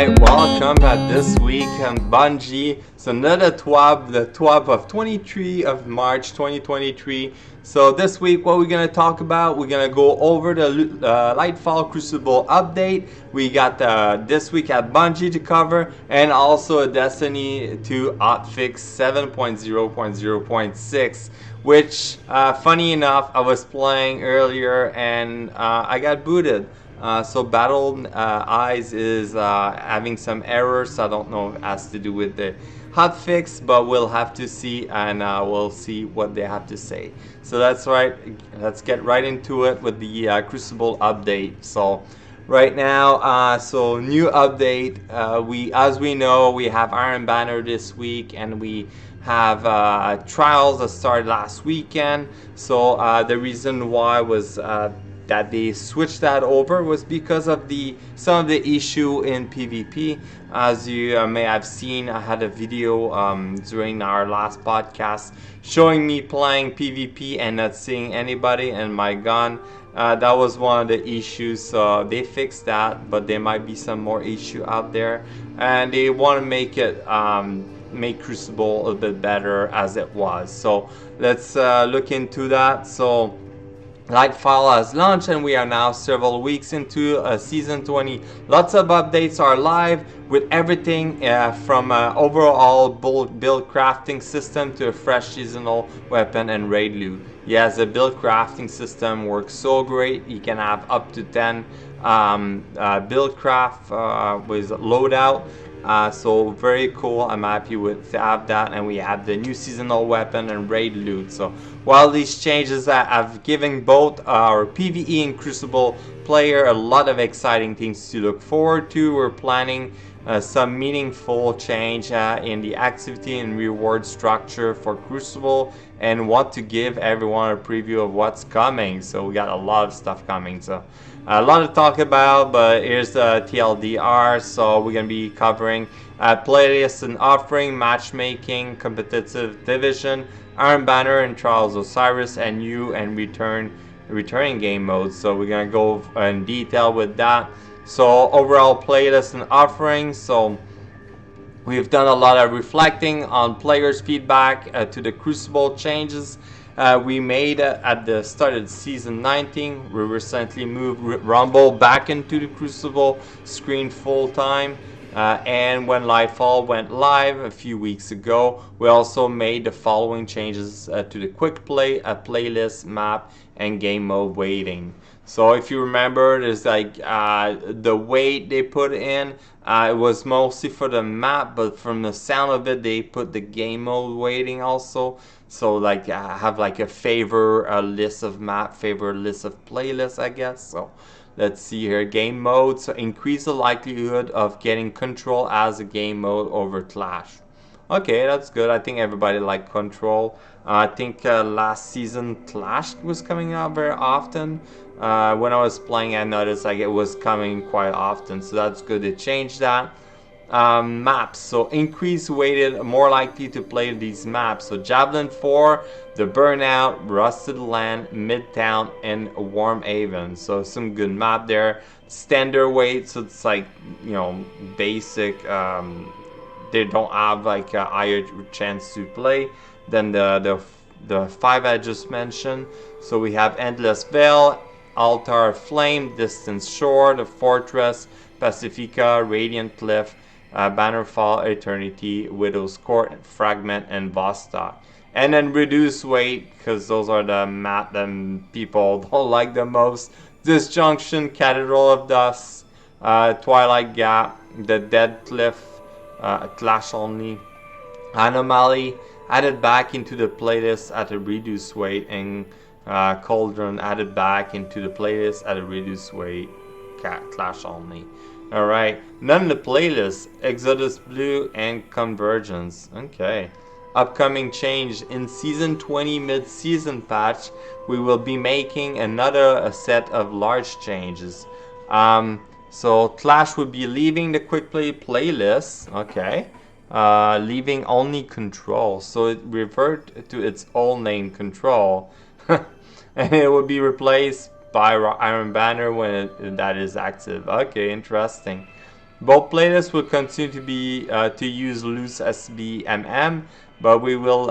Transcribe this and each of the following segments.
Alright, welcome at this week on Bungie. So another TWAB, the TWAB of 23 of March 2023. So this week what we're going to talk about, we're going to go over the Lightfall Crucible update. We got this week at Bungie to cover, and also a Destiny 2 Hotfix 7.0.0.6. Which, funny enough, I was playing earlier and I got booted. So Battle Eyes is having some errors. So I don't know if it has to do with the hotfix, but we'll have to see, and we'll see what they have to say. So that's right. Let's get right into it with the Crucible update. So right now, so new update. As we know, we have Iron Banner this week, and we have trials that started last weekend. So the reason why was that they switched that over was because of some of the issue in PvP. As you may have seen, I had a video during our last podcast showing me playing PvP and not seeing anybody and my gun. That was one of the issues. So they fixed that, but there might be some more issue out there, and they want to make it make Crucible a little bit better as it was. So let's look into that. So Lightfall has launched, and we are now several weeks into Season 20. Lots of updates are live with everything from overall build crafting system to a fresh seasonal weapon and raid loot. Yes, the build crafting system works so great. You can have up to 10 build craft with loadout. So very cool. I'm happy with to have that, and we have the new seasonal weapon and raid loot. So while these changes have given both our PvE and Crucible player a lot of exciting things to look forward to, we're planning some meaningful change in the activity and reward structure for Crucible, and want to give everyone a preview of what's coming. So we got a lot of stuff coming. So a lot to talk about, but here's the TLDR. So we're going to be covering playlists and offering, matchmaking, competitive division, Iron Banner and Trials Osiris, and new and returning game modes. So we're going to go in detail with that. So overall playlist and offerings. So we've done a lot of reflecting on players' feedback to the Crucible changes we made at the start of Season 19. We recently moved Rumble back into the Crucible screen full time. And when Lightfall went live a few weeks ago, we also made the following changes to the quick play, playlist, map, and game mode waiting. So if you remember, there's like the wait they put in, it was mostly for the map, but from the sound of it, they put the game mode waiting also. So like have like a favor list of map, favor list of playlists, I guess. So let's see here, game mode. So increase the likelihood of getting control as a game mode over Clash. Okay, that's good. I think everybody liked Control. I think last season Clash was coming out very often. When I was playing, I noticed like it was coming quite often. So that's good to change that. Maps. So increase weighted, more likely to play these maps. So Javelin 4, the Burnout, Rusted Land, Midtown, and Warm Haven. So some good map there. Standard weight, so it's like, you know, basic. They don't have like a higher chance to play than the 5 I just mentioned. So we have Endless Veil, Altar of Flame, Distant Shore, the Fortress, Pacifica, Radiant Cliff, Bannerfall, Eternity, Widow's Court, Fragment, and Vostok. And then reduce weight, because those are the map that people don't like the most. Disjunction, Cathedral of Dust, Twilight Gap, the Dead Cliff, Clash only, Anomaly added back into the playlist at a reduced weight, and Cauldron added back into the playlist at a reduced weight, Clash only. Alright, none in the playlist, Exodus Blue and Convergence. Okay. Upcoming change in Season 20 mid-season patch, we will be making another set of large changes. So Clash would be leaving the quick play playlist, okay, leaving only Control, so it revert to its old name, Control, and it will be replaced by Iron Banner when that is active. Okay, interesting. Both playlists will continue to be to use loose SBMM, but we will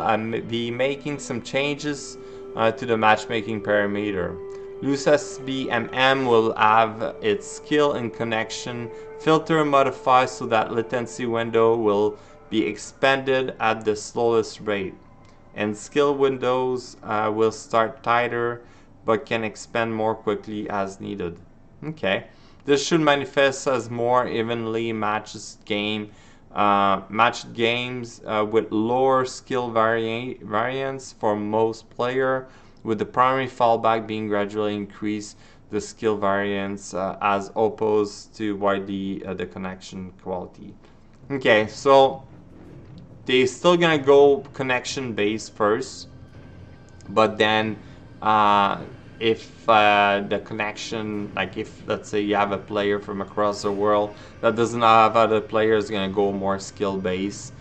be making some changes to the matchmaking parameter. Loose SBMM will have its skill and connection filter modified so that latency window will be expanded at the slowest rate, and skill windows will start tighter but can expand more quickly as needed. Okay, this should manifest as more evenly matched games with lower skill variance for most player, with the primary fallback being gradually increase the skill variance as opposed to widely the connection quality. Okay, so they're still gonna go connection based first, but then if the connection, like if let's say you have a player from across the world that doesn't have other players, gonna go more skill based.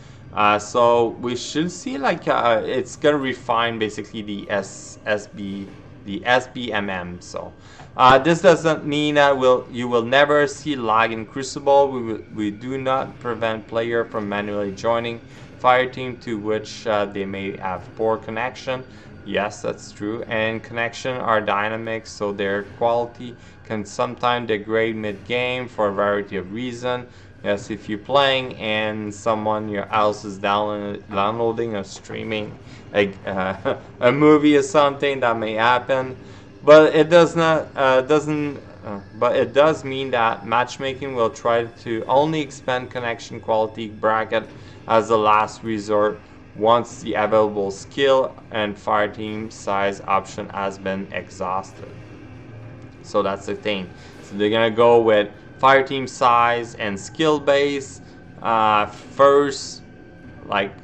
So we should see like it's gonna refine basically the SBMM. So this doesn't mean that you will never see lag in Crucible. We do not prevent player from manually joining fireteam to which they may have poor connection. Yes, that's true. And connection are dynamic, so their quality can sometimes degrade mid-game for a variety of reasons. Yes, if you're playing and someone your house is downloading or streaming a movie or something, that may happen. But it does not but it does mean that matchmaking will try to only expand connection quality bracket as a last resort once the available skill and fireteam size option has been exhausted. So that's the thing. So they're gonna go with fireteam size and skill base first, like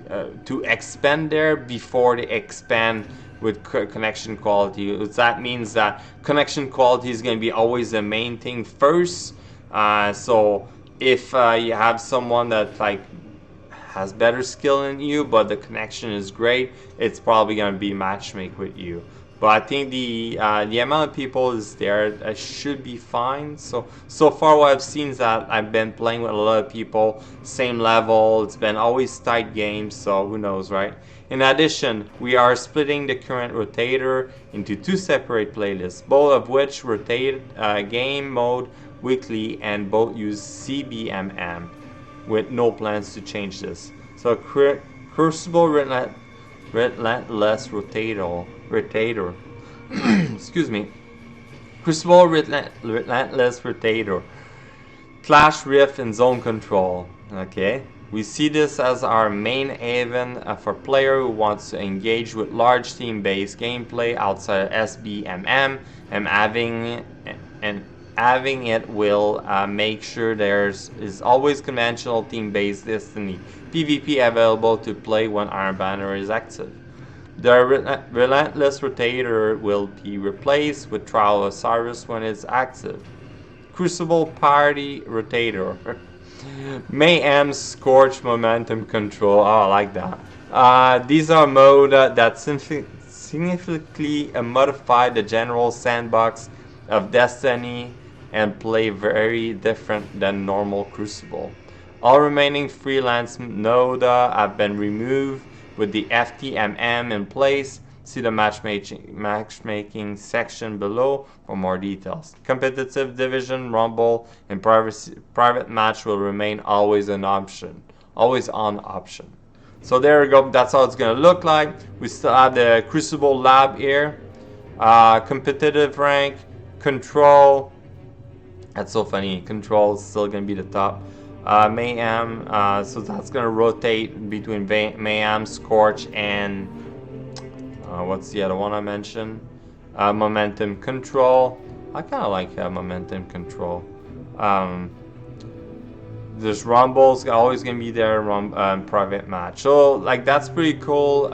to expand there before they expand with connection quality. That means that connection quality is going to be always the main thing first. So if you have someone that like has better skill than you, but the connection is great, it's probably going to be matchmake with you. But I think the amount of people is there should be fine. So far what I've seen is that I've been playing with a lot of people, same level. It's been always tight games, so who knows, right? In addition, we are splitting the current rotator into two separate playlists, both of which rotate game mode weekly and both use CBMM, with no plans to change this. So Crucible Relentless Rotator. Excuse me. Crucible Relentless Rotator. Clash Rift and Zone Control. Okay. We see this as our main haven for player who wants to engage with large team-based gameplay outside of SBMM, and having it will make sure is always conventional team-based Destiny PvP available to play when Iron Banner is active. The Relentless Rotator will be replaced with Trial of Osiris when it's active. Crucible Party Rotator. Mayhem, Scorch, Momentum Control. Oh, I like that. These are modes that significantly modify the general sandbox of Destiny and play very different than normal Crucible. All remaining freelance nodes have been removed with the FTMM in place. See the matchmaking section below for more details. Competitive division, rumble, and private match will remain always an option. Always on option. So there we go. That's how it's going to look like. We still have the Crucible lab here. Competitive rank, control. That's so funny. Control is still going to be the top. Mayhem. So that's going to rotate between Mayhem, Scorch, and what's the other one I mentioned? Momentum Control. I kind of like Momentum Control. There's Rumble's always going to be there, private match. So, like, that's pretty cool.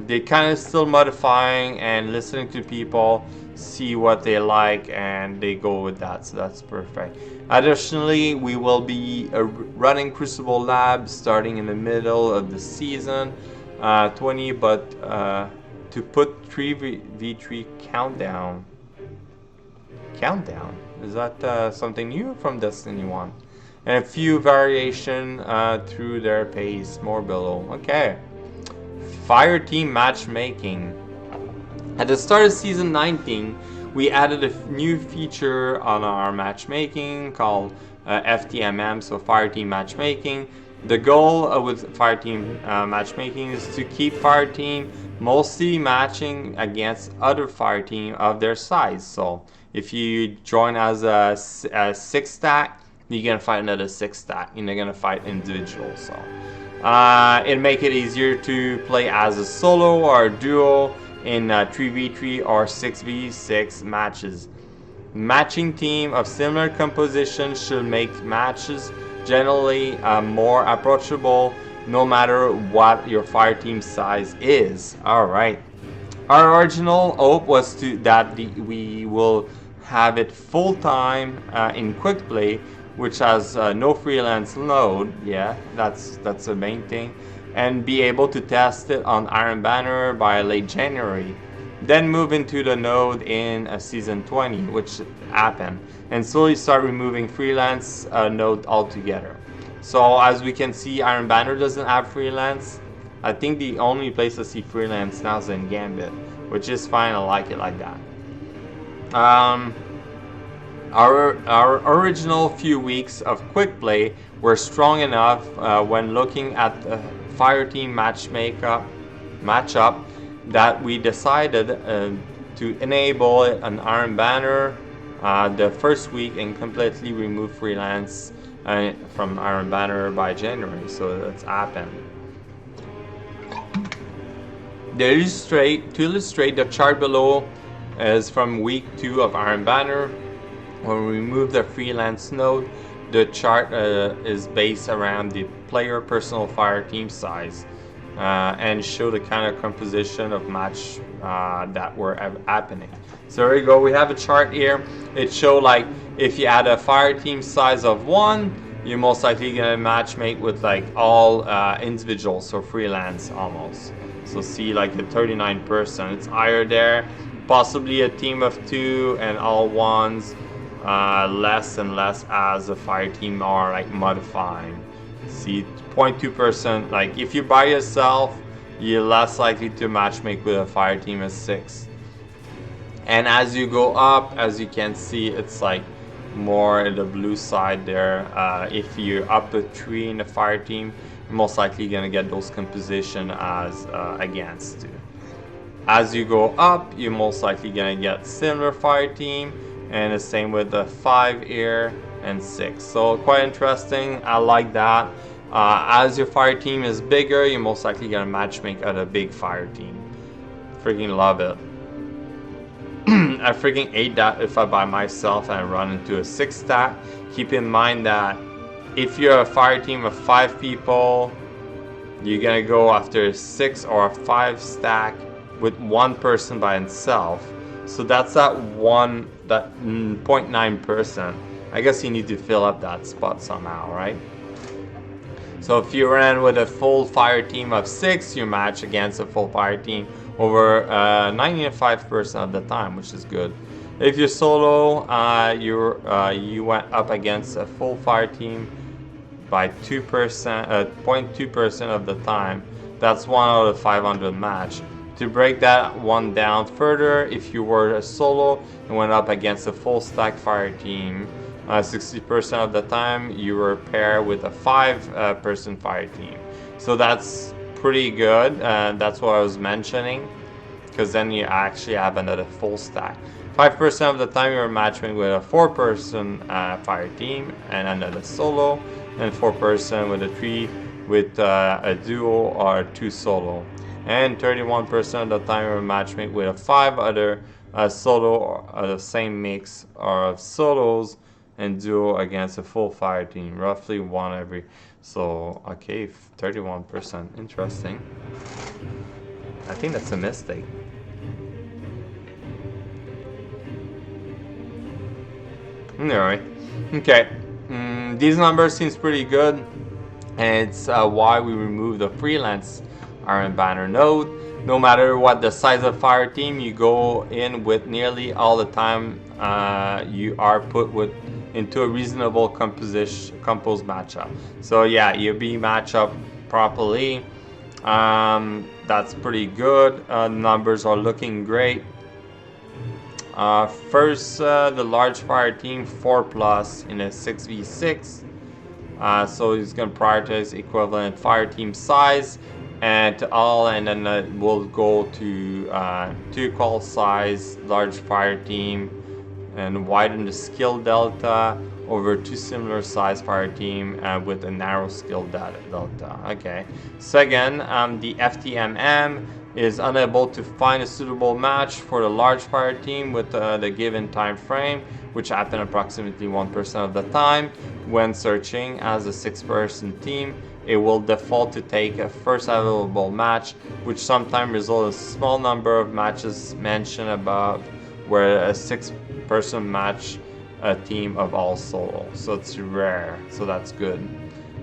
They kind of still modifying and listening to people, see what they like, and they go with that. So that's perfect. Additionally, we will be running Crucible Lab starting in the middle of the season. 20, but to put 3v3 countdown. Is that something new from Destiny 1? and a few variation through their pace more below. Okay. Fire team matchmaking. At the start of season 19, we added a new feature on our matchmaking called FTMM, so Fire Team Matchmaking. The goal with Fire Team Matchmaking is to keep Fire Team mostly matching against other Fire Team of their size. So if you join as a 6 stack, you're going to fight another 6 stack. You're not going to fight individuals. So it make it easier to play as a solo or a duo in 3v3 or 6v6 matches. Matching team of similar composition should make matches generally more approachable no matter what your fire team size is. Alright. Our original hope was that we will have it full-time in quick play, which has no freelance load. Yeah, that's the main thing. And be able to test it on Iron Banner by late January. Then move into the node in season 20, which happened, and slowly start removing freelance node altogether. So as we can see, Iron Banner doesn't have freelance. I think the only place to see freelance now is in Gambit, which is fine. I like it like that. Our original few weeks of quick play were strong enough when looking at the fire team matchup that we decided to enable an Iron Banner the first week and completely remove freelance from Iron Banner by January. So that's happened. To illustrate, the chart below is from week 2 of Iron Banner. When we remove the freelance node, the chart is based around the player personal fire team size and show the kind of composition of match that were happening. So there you go, we have a chart here. It show like if you add a fire team size of 1, you're most likely gonna matchmake with like all individuals, so freelance almost. So see like the 39%, it's higher there. Possibly a team of 2 and all ones. Less and less as a fire team are like modifying. See 0.2%, like if you're by yourself, you're less likely to matchmake with a fire team of 6. And as you go up, as you can see, it's like more the blue side there. If you're up to 3 in the fire team, you're most likely gonna get those composition as against 2. As you go up, you're most likely gonna get similar fire team, and the same with the 5 here and 6. So quite interesting. I like that. As your fire team is bigger, you're most likely gonna matchmake at a big fire team. Freaking love it. I freaking hate that if I by myself and I run into a 6 stack. Keep in mind that if you're a fire team of 5 people, you're gonna go after a 6 or a 5 stack with 1 person by himself. So that's that 0.9%. I guess you need to fill up that spot somehow, right? So if you ran with a full fire team of 6, you match against a full fire team over 95% of the time, which is good. If you're solo, you went up against a full fire team by 0.2% of the time. That's 1 out of 500 match. To break that one down further, if you were a solo and went up against a full stack fire team, 60% of the time you were paired with a 5-person fire team. So that's pretty good. That's what I was mentioning, because then you actually have another full stack. 5% of the time you're matching with a 4-person fire team and another solo, and 4-person with a 3 with a duo or 2 solo. And 31% of the time you're matchmake with a 5 other solo or the same mix of solos and duo against a full fire team, roughly 1 every. So okay, 31%, interesting. I think that's a mistake. Alright, okay. These numbers seems pretty good, and it's why we removed the freelance Iron Banner node. No matter what the size of fire team, you go in with nearly all the time you are put with into a reasonable composed matchup. So yeah, you be match up properly. That's pretty good. Numbers are looking great. First, the large fire team 4+ in a 6v6. So he's going to prioritize equivalent fire team size and to all, and then we'll go to 2 call size large fire team and widen the skill delta over 2 similar size fire team with a narrow skill delta. Okay. Second, the FTMM is unable to find a suitable match for the large fire team with the given time frame, which happen approximately 1% of the time. When searching as a 6-person team, it will default to take a first available match, which sometimes results in a small number of matches mentioned above, where a 6-person match a team of all solo. So it's rare, so that's good.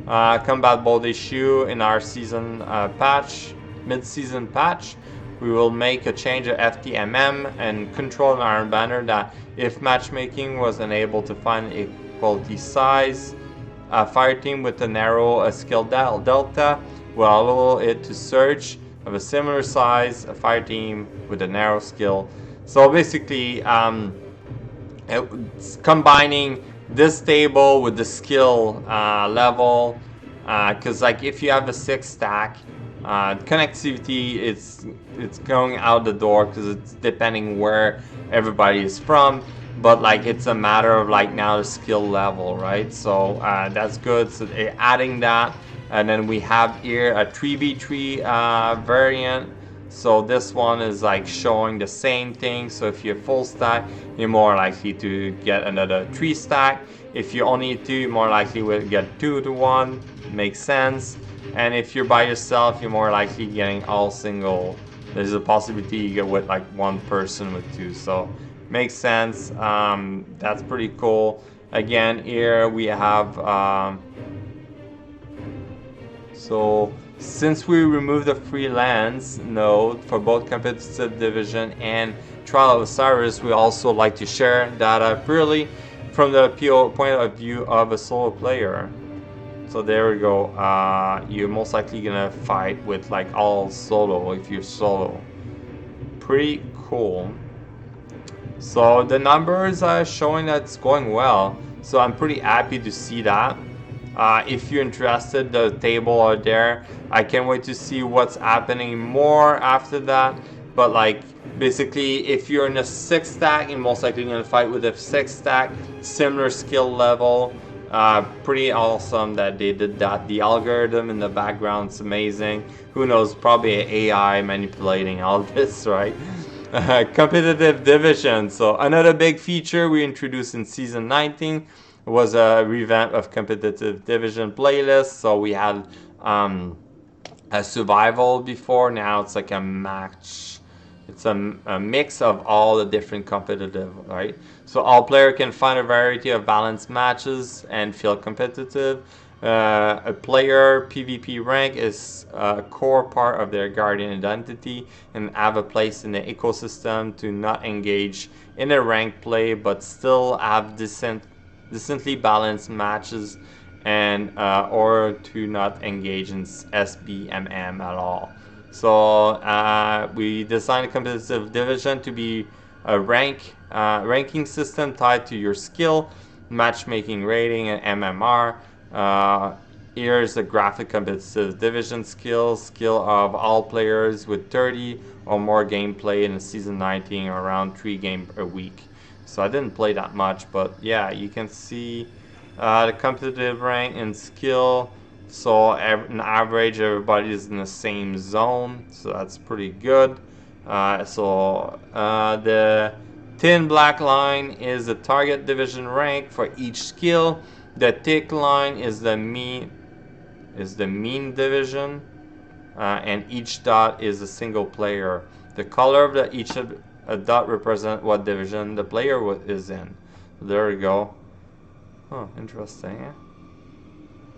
Combat bolt issue in our season patch, mid-season patch, we will make a change of FTMM and control in Iron Banner that if matchmaking was unable to find equality size fire team with a narrow skill delta, will allow it to search of a similar size fire team with a narrow skill. So basically, it's combining this table with the skill level, because like if you have a 6 stack, connectivity it's going out the door because it's depending where everybody is from, but like it's a matter of like now the skill level, right? So that's good. So adding that, and then we have here a 3v3 variant. So this one is like showing the same thing. So if you're full stack, you're more likely to get another 3 stack. If you only 2, you're more likely to get 2 to 1. Makes sense. And if you're by yourself, you're more likely getting all single. There's a possibility you get with like 1 person with 2. So makes sense. That's pretty cool. Again, here we have so since we removed the freelance node for both competitive division and Trial of Osiris, we also like to share data purely from the point of view of a solo player. So there we go. You're most likely gonna fight with like all solo if you're solo. Pretty cool. So the numbers are showing that it's going well. So I'm pretty happy to see that. If you're interested, the table are there. I can't wait to see what's happening more after that. But like basically, if you're in a 6 stack, you're most likely gonna fight with a 6 stack, similar skill level. Pretty awesome that they did that. The algorithm in the background is amazing. Who knows? Probably AI manipulating all this, right? Competitive division. So another big feature we introduced in season 19 was a revamp of competitive division playlist. So we had a survival before. Now it's like a match. It's a mix of all the different competitive, right? So all player can find a variety of balanced matches and feel competitive. A player PvP rank is a core part of their Guardian identity and have a place in the ecosystem to not engage in a rank play but still have decently balanced matches and or to not engage in SBMM at all. So we designed a competitive division to be a ranking system tied to your skill, matchmaking rating, and MMR. Here's the graphic competitive division skill of all players with 30 or more gameplay in the season 19, or around 3 games a week. So I didn't play that much, but yeah, you can see the competitive rank and skill. So on average, everybody is in the same zone, so that's pretty good. The thin black line is the target division rank for each skill. The thick line is the mean division, and each dot is a single player. The color of each dot represent what division the player is in. There we go. Oh, interesting. Yeah?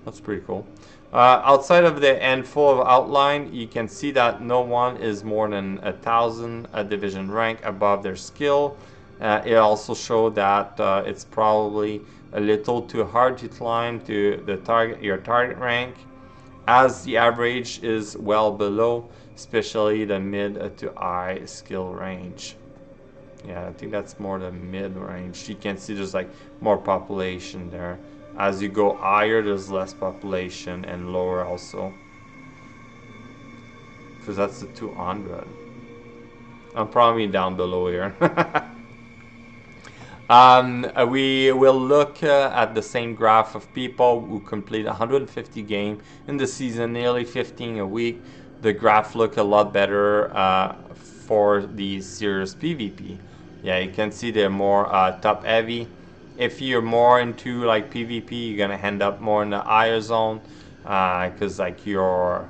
That's pretty cool. Outside of the handful of outline, you can see that no one is more than 1,000 division rank above their skill. It also showed that it's probably a little too hard to climb to the your target rank, as the average is well below, especially the mid to high skill range. Yeah, I think that's more the mid range. You can see there's like more population there. As you go higher, there's less population, and lower also. Because that's the 200. I'm probably down below here. We will look at the same graph of people who complete 150 games in the season, nearly 15 a week. The graph look a lot better for the serious PvP. Yeah, you can see they're more top heavy. If you're more into like PvP, you're gonna end up more in the higher zone because like your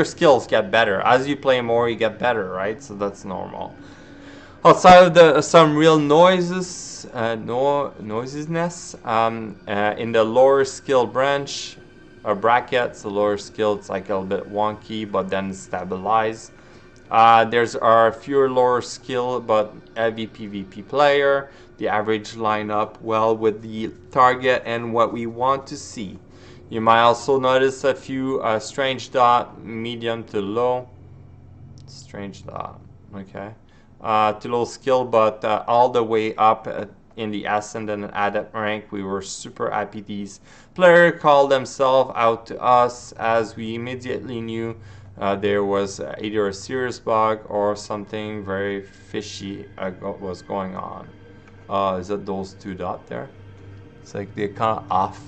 skills get better as you play more. You get better, right? So that's normal. Outside of some real noises, noisiness in the lower skill branch or brackets, the lower skill it's like a little bit wonky, but then stabilized. There's a fewer lower skill but heavy PvP player. The average line up well with the target and what we want to see. You might also notice a few strange dot, medium to low. Strange dot, okay. To low skill, but all the way up in the Ascendant and Adept rank, we were super happy these players called themselves out to us, as we immediately knew there was either a serious bug or something very fishy was going on. Is it those two dots there? It's like they're kind of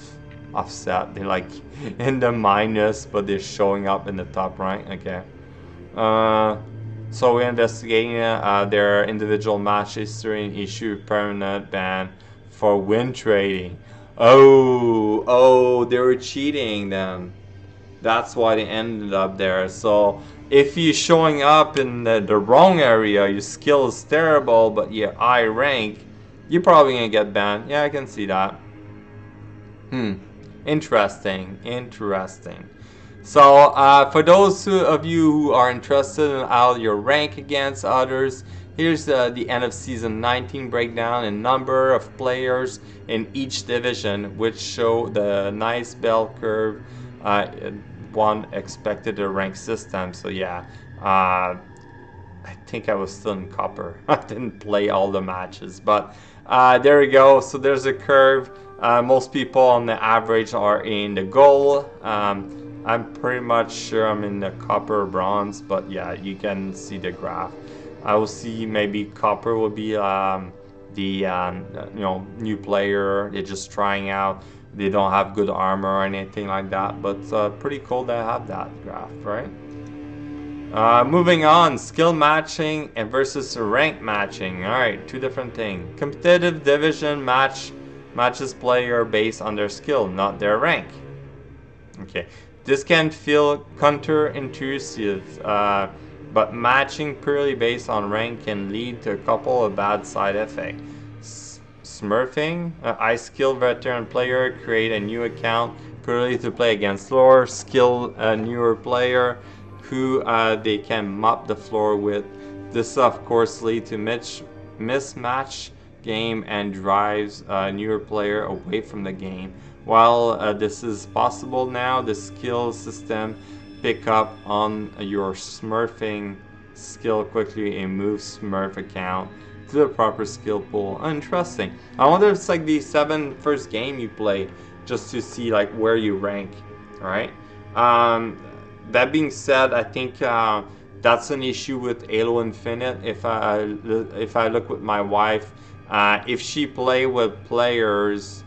offset. They're like in the minus, but they're showing up in the top rank. Okay. So we're investigating their individual match history and issue permanent ban for win trading. Oh, they were cheating then. That's why they ended up there. So if you're showing up in the wrong area, your skill is terrible, but you're high rank, you're probably gonna get banned. Yeah, I can see that. Interesting. So for those of you who are interested in how you rank against others, here's the end of season 19 breakdown and number of players in each division, which show the nice bell curve one expected a rank system. So yeah, I think I was still in copper. I didn't play all the matches, but there we go. So there's a curve. Most people on the average are in the gold. I'm pretty much sure I'm in the copper or bronze, but yeah, you can see the graph. I will see maybe copper will be the new player. They're just trying out. They don't have good armor or anything like that, but pretty cool to have that graph, right? Moving on, skill matching and versus rank matching. All right, two different things. Competitive division matches player based on their skill, not their rank. Okay. This can feel counterintuitive, but matching purely based on rank can lead to a couple of bad side effects. Smurfing, a high skill veteran player create a new account purely to play against lower skill newer player who they can mop the floor with. This of course leads to mismatch game and drives a newer player away from the game. While this is possible now, the skill system pick up on your smurfing skill quickly and move smurf account to the proper skill pool. Interesting. I wonder if it's like the 7 first game you play just to see like where you rank. All right. That being said, I think that's an issue with Halo Infinite. If I look with my wife, if she play with players.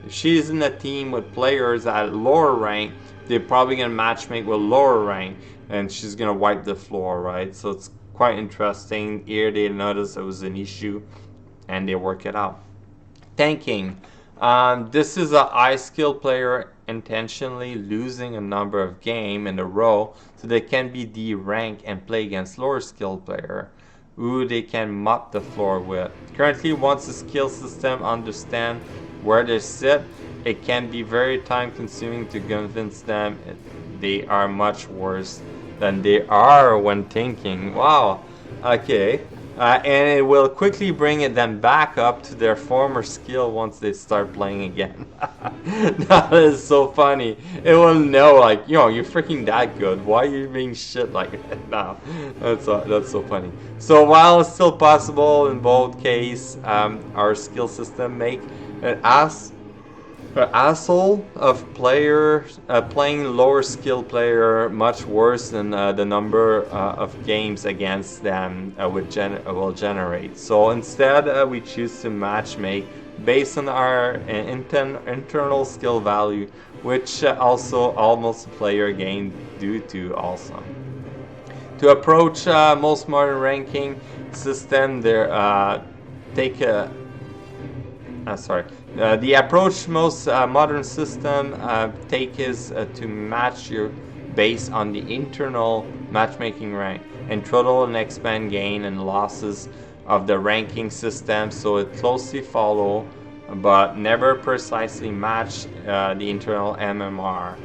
If she's in a team with players at lower rank, they're probably going to matchmake with lower rank, and she's going to wipe the floor, right? So it's quite interesting. Here they notice it was an issue, and they work it out. Tanking. This is a high skill player intentionally losing a number of games in a row so they can be D-rank and play against lower skill player who they can mop the floor with. Currently, once the skill system understand where they sit, it can be very time consuming to convince them they are much worse than they are when thinking. Wow, okay. and it will quickly bring them back up to their former skill once they start playing again. That is so funny. It will know, like, yo, you're freaking that good. Why are you being shit like that now? That's so funny. So while it's still possible in both cases, our skill system make an asshole of players playing lower skill player much worse than the number of games against them will generate. So instead, we choose to matchmake based on our internal skill value, which also almost player gain due to also. To approach most modern ranking system, there take a the approach most modern system take is to match your based on the internal matchmaking rank and total and expand gain and losses of the ranking system, so it closely follow but never precisely match the internal MMR.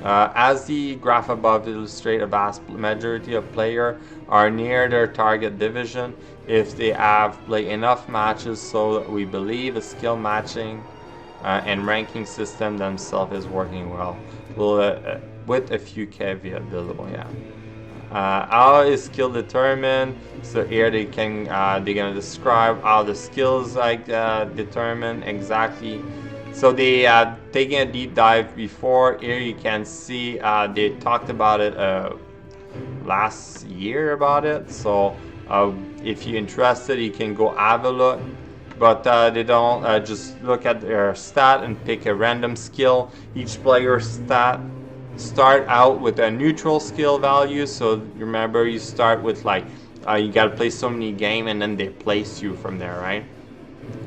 As the graph above illustrates, a vast majority of players are near their target division if they have played enough matches, so that we believe a skill matching and ranking system themselves is working well. With a few caveats below, yeah. How is skill determined? So here they're gonna describe how the skills determine exactly. So they taking a deep dive before. Here you can see they talked about it last year about it. So if you're interested, you can go have a look. But they don't just look at their stat and pick a random skill. Each player's stat start out with a neutral skill value. So remember, you start with like you gotta play so many games, and then they place you from there, right?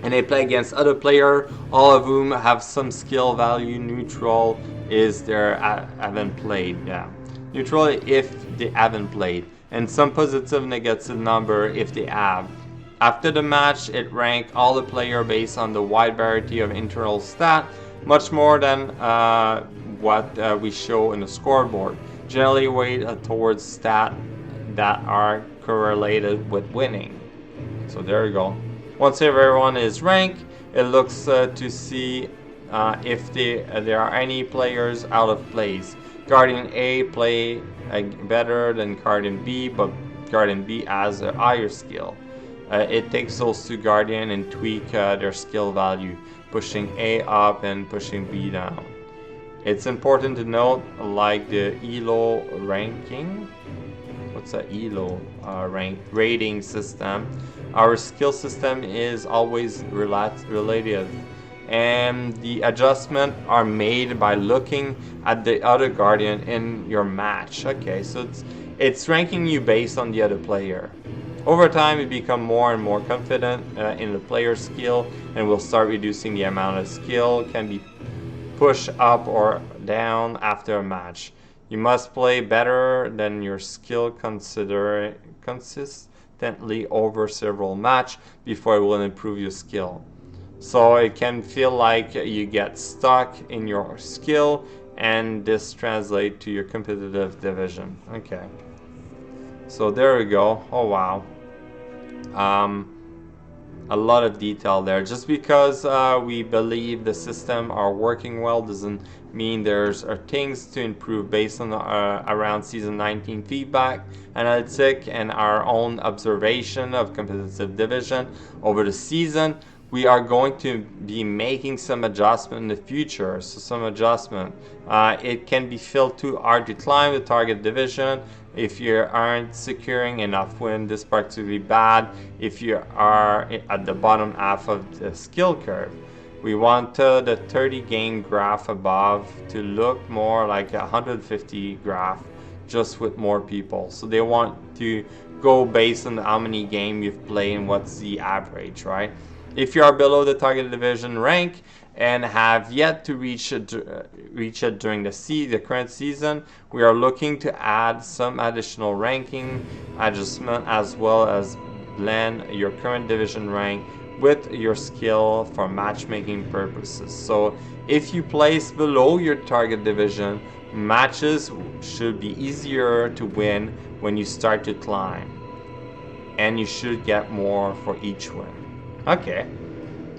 And they play against other players, all of whom have some skill value. Neutral is their haven't played. Yeah, neutral if they haven't played, and some positive negative number if they have. After the match, it ranks all the players based on the wide variety of internal stat, much more than what we show in the scoreboard. Generally weighted towards stat that are correlated with winning. So there you go. Once everyone is ranked, it looks to see if there are any players out of place. Guardian A play better than Guardian B, but Guardian B has a higher skill. It takes those two Guardian and tweak their skill value, pushing A up and pushing B down. It's important to note, like the ELO ranking. What's a ELO rating system? Our skill system is always relative, and the adjustments are made by looking at the other Guardian in your match. Okay, so it's ranking you based on the other player. Over time, you become more and more confident in the player's skill, and will start reducing the amount of skill can be pushed up or down after a match. You must play better than your skill consistently over several matches before it will improve your skill. So it can feel like you get stuck in your skill, and this translates to your competitive division. Okay. So there we go. Oh wow. A lot of detail there. Just because we believe the system are working well doesn't mean there's things to improve based on around season 19 feedback, analytic, and our own observation of competitive division over the season. We are going to be making some adjustment in the future. So some adjustment. It can be felt too hard to climb the target division if you aren't securing enough win. This is particularly bad if you are at the bottom half of the skill curve. We want the 30 game graph above to look more like a 150 graph, just with more people. So they want to go based on how many games you've played and what's the average, right? If you are below the target division rank and have yet to reach it during the current season, we are looking to add some additional ranking adjustment, as well as blend your current division rank with your skill for matchmaking purposes. So if you place below your target division, matches should be easier to win when you start to climb. and you should get more for each win. Okay.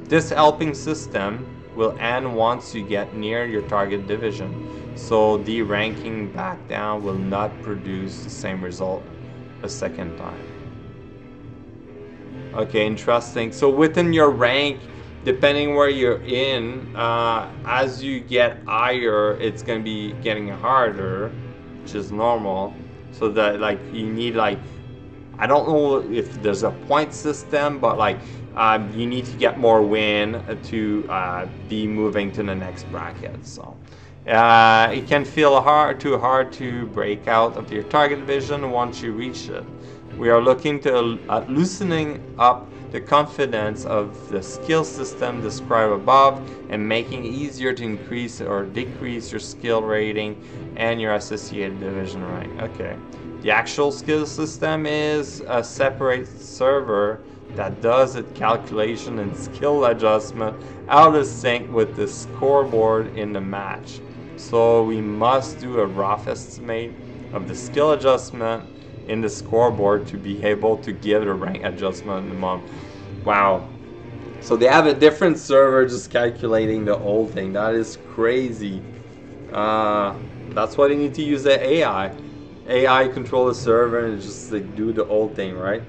This helping system will end once you get near your target division, so the ranking back down will not produce the same result a second time. Okay, interesting. So within your rank, depending where you're in, as you get higher, it's gonna be getting harder, which is normal. So that like you need like, I don't know if there's a point system, but like you need to get more win to be moving to the next bracket. So it can feel too hard to break out of your target division once you reach it. We are looking to loosening up the confidence of the skill system described above and making it easier to increase or decrease your skill rating and your associated division rank. Okay. The actual skill system is a separate server that does its calculation and skill adjustment out of sync with the scoreboard in the match. So we must do a rough estimate of the skill adjustment in the scoreboard to be able to give the rank adjustment in the month. Wow. So they have a different server just calculating the whole thing. That is crazy. That's why they need to use the AI. AI control the server and just like do the whole thing, right?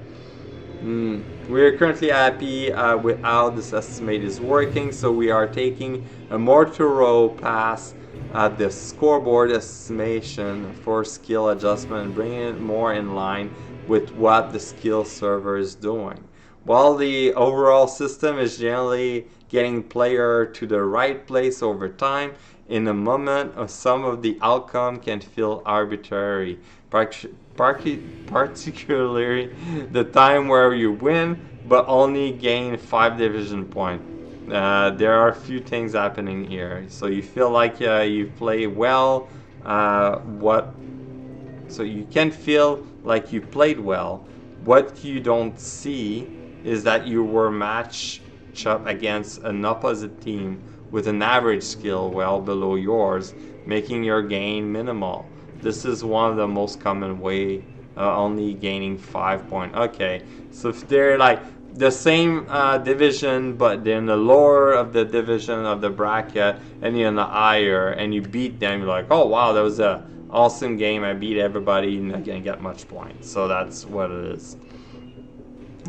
We are currently happy with how this estimate is working, so we are taking a more thorough pass at the scoreboard estimation for skill adjustment and bringing it more in line with what the skill server is doing. While the overall system is generally getting player to the right place over time, in a moment some of the outcome can feel arbitrary, particularly the time where you win but only gain 5 division points. There are a few things happening here. So you feel like you play well, so you can feel like you played well. What you don't see is that you were matched up against an opposite team with an average skill well below yours, making your gain minimal. This is one of the most common way, only gaining 5 points. Okay, so if they're like the same division, but they're in the lower of the division of the bracket, and you're in the higher, and you beat them, you're like, oh wow, that was a awesome game. I beat everybody, and I didn't get much points. So that's what it is.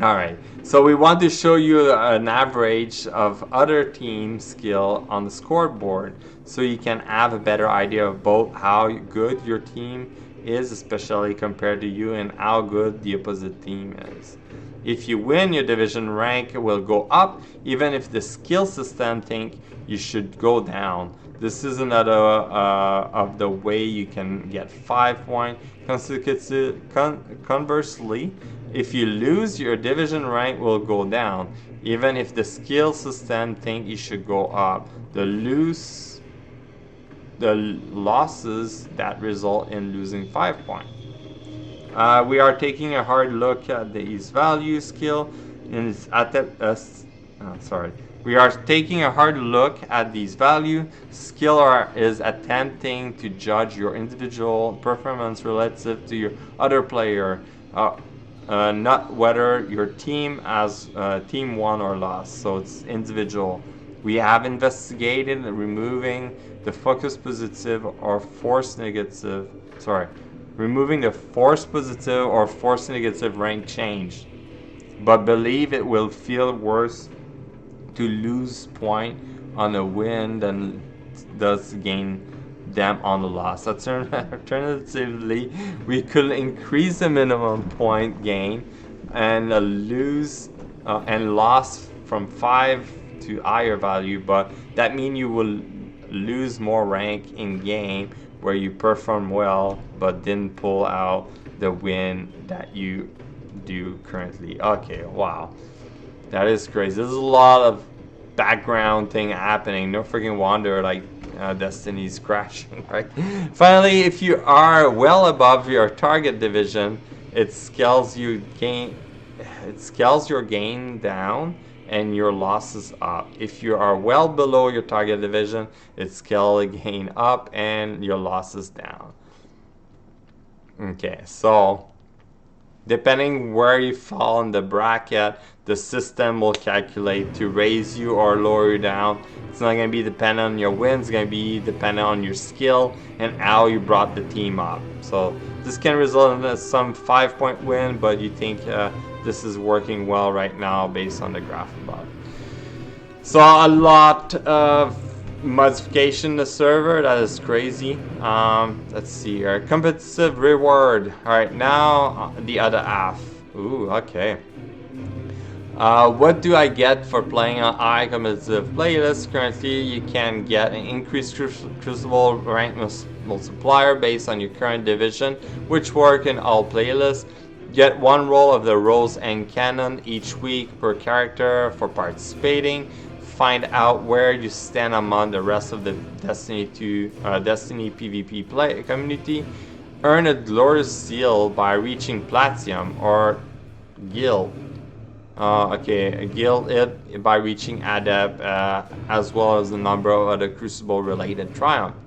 Alright, so we want to show you an average of other team skill on the scoreboard so you can have a better idea of both how good your team is, especially compared to you, and how good the opposite team is. If you win, your division rank will go up, even if the skill system think you should go down. This is another of the way you can get 5 points. Conversely, if you lose, your division rank will go down, even if the skill system think you should go up. The losses that result in losing 5 points. We are taking a hard look at these value skill and we are taking a hard look at these value. Skill is attempting to judge your individual performance relative to your other player, not whether your team has team won or lost. So it's individual. We have investigated removing the focus positive or force negative. Removing the force positive or force negative rank change, but believe it will feel worse to lose point on a win than does gain them on the loss. Alternatively, we could increase the minimum point gain and lose and loss from 5 to higher value, but that means you will lose more rank in game where you perform well but didn't pull out the win that you do currently. Okay, wow. That is crazy. There's a lot of background thing happening. No freaking wonder like Destiny's crashing, right? Finally, if you are well above your target division, it scales your gain down and your losses up. If you are well below your target division, it scales the gain up and your losses down. Okay, so Depending where you fall in the bracket, the system will calculate to raise you or lower you down. It's not going to be dependent on your wins, it's going to be dependent on your skill and how you brought the team up. So this can result in some 5-point win, but you think this is working well right now based on the graph above. So a lot of modification in the server, that is crazy. Let's see here, competitive reward. All right, now the other half. Ooh, okay. What do I get for playing on high competitive playlist? Currently, you can get an increased Crucible rank multiplier based on your current division, which work in all playlists. Get one roll of the Rose and Cannon each week per character for participating. Find out where you stand among the rest of the Destiny PvP play community. Earn a glorious seal by reaching Platinum or Guild. Guild it by reaching Adept, as well as a number of other Crucible related triumphs.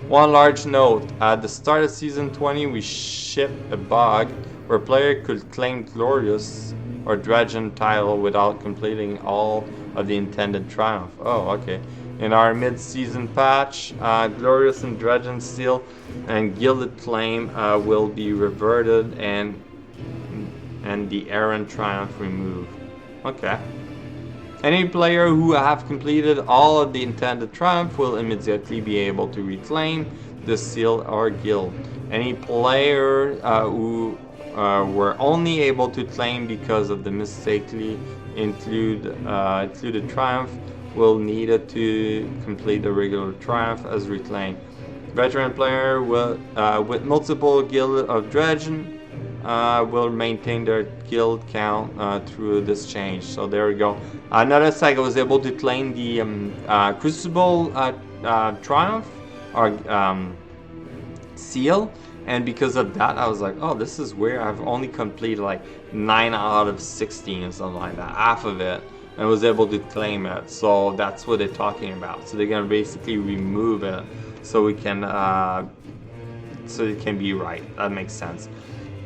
One large note, at the start of Season 20 we shipped a bug where player could claim Glorious or Dredgen title without completing all of the intended triumph. Oh, okay. In our mid-season patch, Glorious and Dredgen Seal and Gilded Claim will be reverted and the errant triumph removed. Okay. Any player who have completed all of the intended triumph will immediately be able to reclaim the seal or guild. Any player who were only able to claim because of the mistakenly included triumph will need it to complete the regular triumph as reclaimed. Veteran player will, with multiple guild of Dredgen will maintain their guild count through this change. So there we go. Notice I was able to claim the Crucible triumph or seal, and because of that I was like, oh, this is weird. I've only completed like 9 out of 16 or something like that, half of it, and was able to claim it. So that's what they're talking about. So they're gonna basically remove it so we can so it can be right. That makes sense.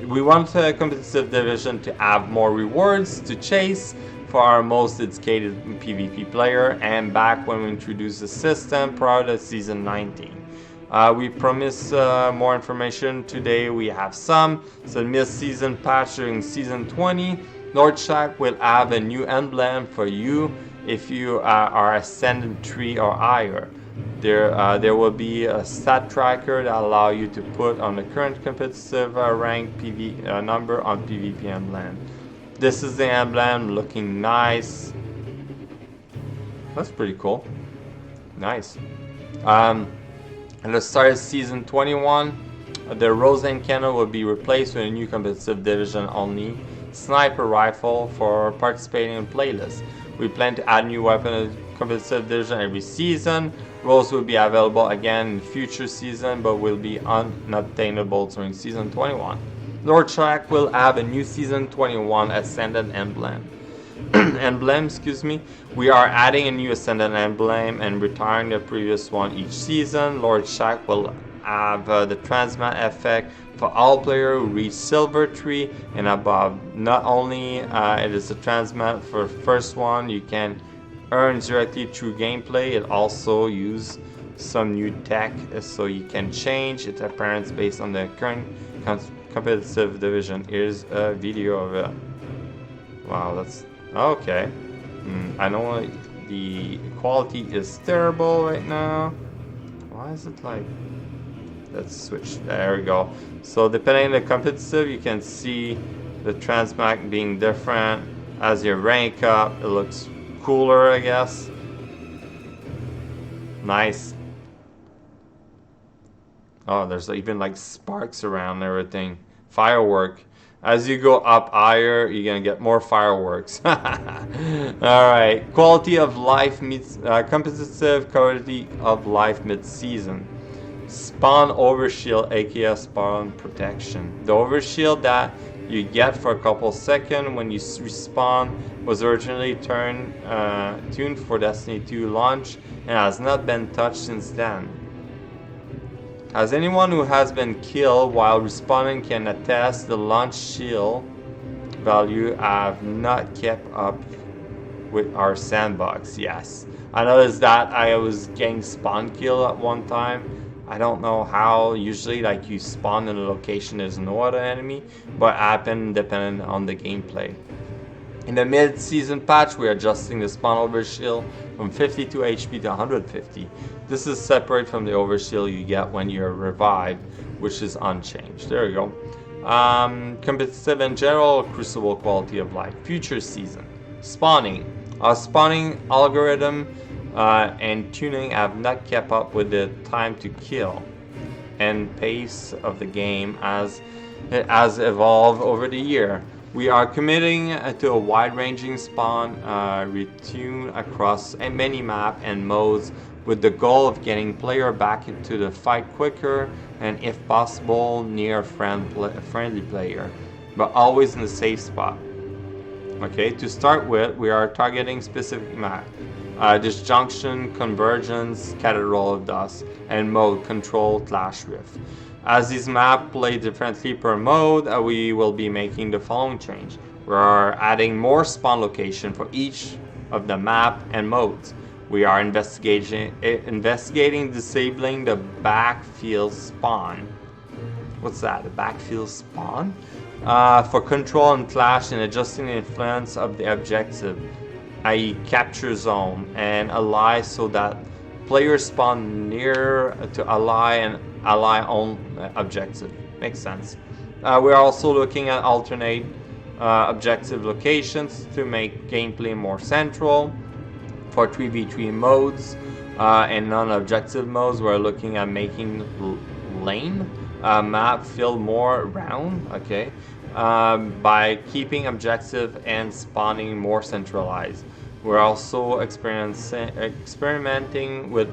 We want a competitive division to have more rewards to chase for our most dedicated PvP player, and back when we introduced the system prior to Season 19. We promise more information today. We have some. So mid-season patch during Season 20, Lord Shack will have a new emblem for you if you are Ascendant 3 or higher. There will be a stat tracker that allow you to put on the current competitive rank PV number on PvP emblem. This is the emblem, looking nice. That's pretty cool. Nice. At the start of Season 21, the Rose and Cannon will be replaced with a new competitive division only sniper rifle for participating in playlists. We plan to add new weapons competitive division every season. Roles will be available again in future season, but will be unobtainable during Season 21. Lord Shack will have a new Season 21 Ascendant emblem. We are adding a new Ascendant emblem and retiring the previous one each season. Lord Shack will have the transmat effect for all players who reach Silver 3 and above. Not only it is a transmat for the first one you can earn directly through gameplay, it also uses some new tech so you can change its appearance based on the current competitive division. Here's a video of it. Wow, that's okay. I know the quality is terrible right now. Why is it like... Let's switch. There we go. So depending on the competitive, you can see the transmat being different. As you rank up, it looks cooler, I guess. Nice. Oh, there's even like sparks around everything. Firework. As you go up higher, you're gonna get more fireworks. Alright. Quality of life meets competitive quality of life mid-season. Spawn overshield, aka spawn protection. The overshield that you get for a couple seconds when you respawn was originally tuned for Destiny 2 launch and has not been touched since then. As anyone who has been killed while respawning can attest, the launch shield value have not kept up with our sandbox. Yes, I noticed that I was getting spawn kill at one time. I don't know how. Usually, like, you spawn in a location there's no other enemy, but happen depending on the gameplay. In the mid-season patch, we're adjusting the spawn overshield from 52 HP to 150. This is separate from the overshield you get when you're revived, which is unchanged. There you go. Competitive in general, Crucible quality of life. Future season. Spawning. Our spawning algorithm and tuning have not kept up with the time to kill and pace of the game as it has evolved over the year. We are committing to a wide-ranging spawn retune across many maps and modes with the goal of getting player back into the fight quicker and, if possible, near a friendly player, but always in a safe spot. Okay, to start with, we are targeting specific map. Disjunction, Convergence, Cathedral of Dust, and mode Control / Rift. As these maps play differently per mode, we will be making the following change. We are adding more spawn location for each of the map and modes. We are investigating disabling the backfield spawn. What's that? The backfield spawn? For control and clash and adjusting the influence of the objective, i.e. capture zone and ally, so that players spawn near to ally and ally own objective. Makes sense. We're also looking at alternate objective locations to make gameplay more central. For 3v3 modes and non-objective modes, we're looking at making lane map feel more round, okay, by keeping objective and spawning more centralized. We're also experimenting with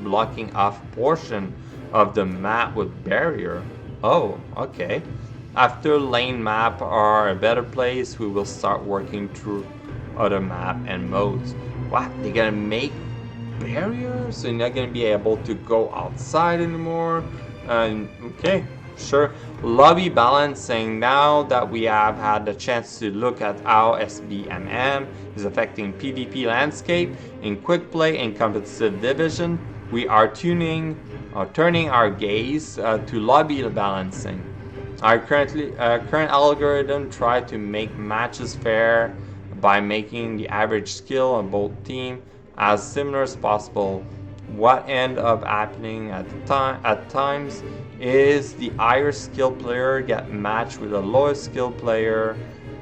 blocking off portion of the map with barrier. Oh, okay. After lane map are a better place, we will start working through other map and modes. What? They're gonna make barriers? So you're not gonna be able to go outside anymore? Okay, sure. Lobby balancing. Now that we have had the chance to look at how SBMM is affecting PvP landscape in quick play and competitive division, we are turning our gaze to lobby balancing. Our current algorithm tries to make matches fair by making the average skill on both teams as similar as possible. What ends up happening at times is the higher skill player get matched with the lower skill player,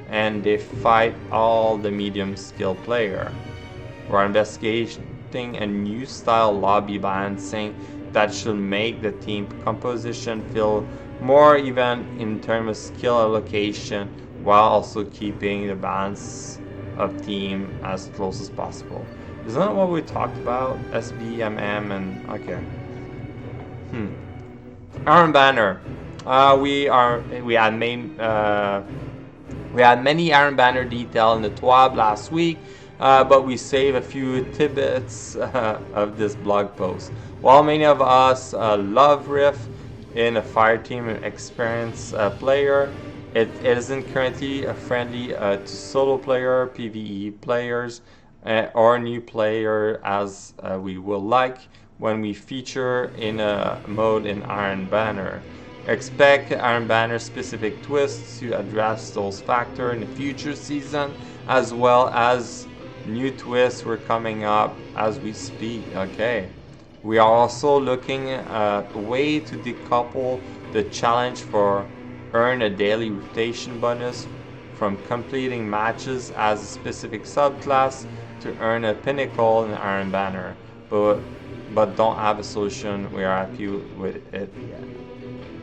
and they fight all the medium skill player. We're investigating a new style lobby balancing that should make the team composition feel more even in terms of skill allocation, while also keeping the balance of team as close as possible. Isn't that what we talked about? SBMM and okay. Iron Banner. We had many Iron Banner detail in the TWAB last week, but we saved a few tidbits of this blog post. While many of us love Rift in a fire team and experienced player, it isn't currently friendly to solo player, PvE players, or new player as we will like when we feature in a mode in Iron Banner. Expect Iron Banner specific twists to address those factors in the future season, as well as new twists were coming up as we speak. Okay. We are also looking at a way to decouple the challenge for earn a daily rotation bonus from completing matches as a specific subclass to earn a pinnacle in Iron Banner, but don't have a solution. We are happy with it yet.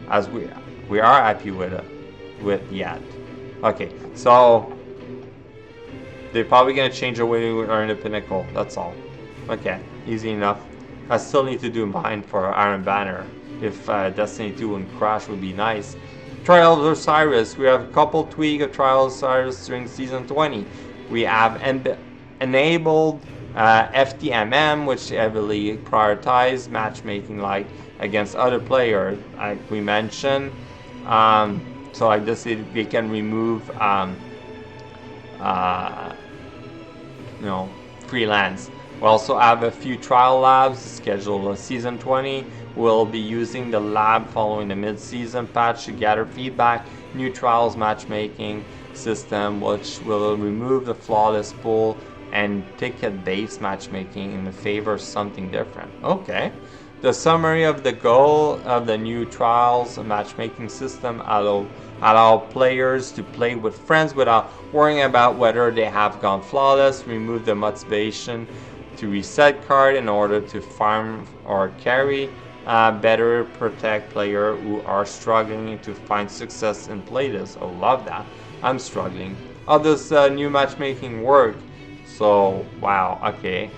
As we are happy with yet. Okay, so they're probably gonna change the way to earn a pinnacle. That's all. Okay, easy enough. I still need to do mine for Iron Banner. If Destiny 2 and Crash would be nice. Trial of Osiris. We have a couple tweaks of Trial of Osiris during Season 20. We have enabled FTMM, which heavily prioritized matchmaking like against other players, like we mentioned. So like this, we can remove uh, you know, freelance. We also have a few trial labs scheduled in Season 20. We'll be using the lab following the mid-season patch to gather feedback, new trials matchmaking system, which will remove the flawless pool and ticket-based matchmaking in the favor of something different. Okay. The summary of the goal of the new trials matchmaking system allow players to play with friends without worrying about whether they have gone flawless, remove the motivation to reset card in order to farm or carry, better protect players who are struggling to find success in playlists. I love that. I'm struggling. How does new matchmaking work? So, wow, okay.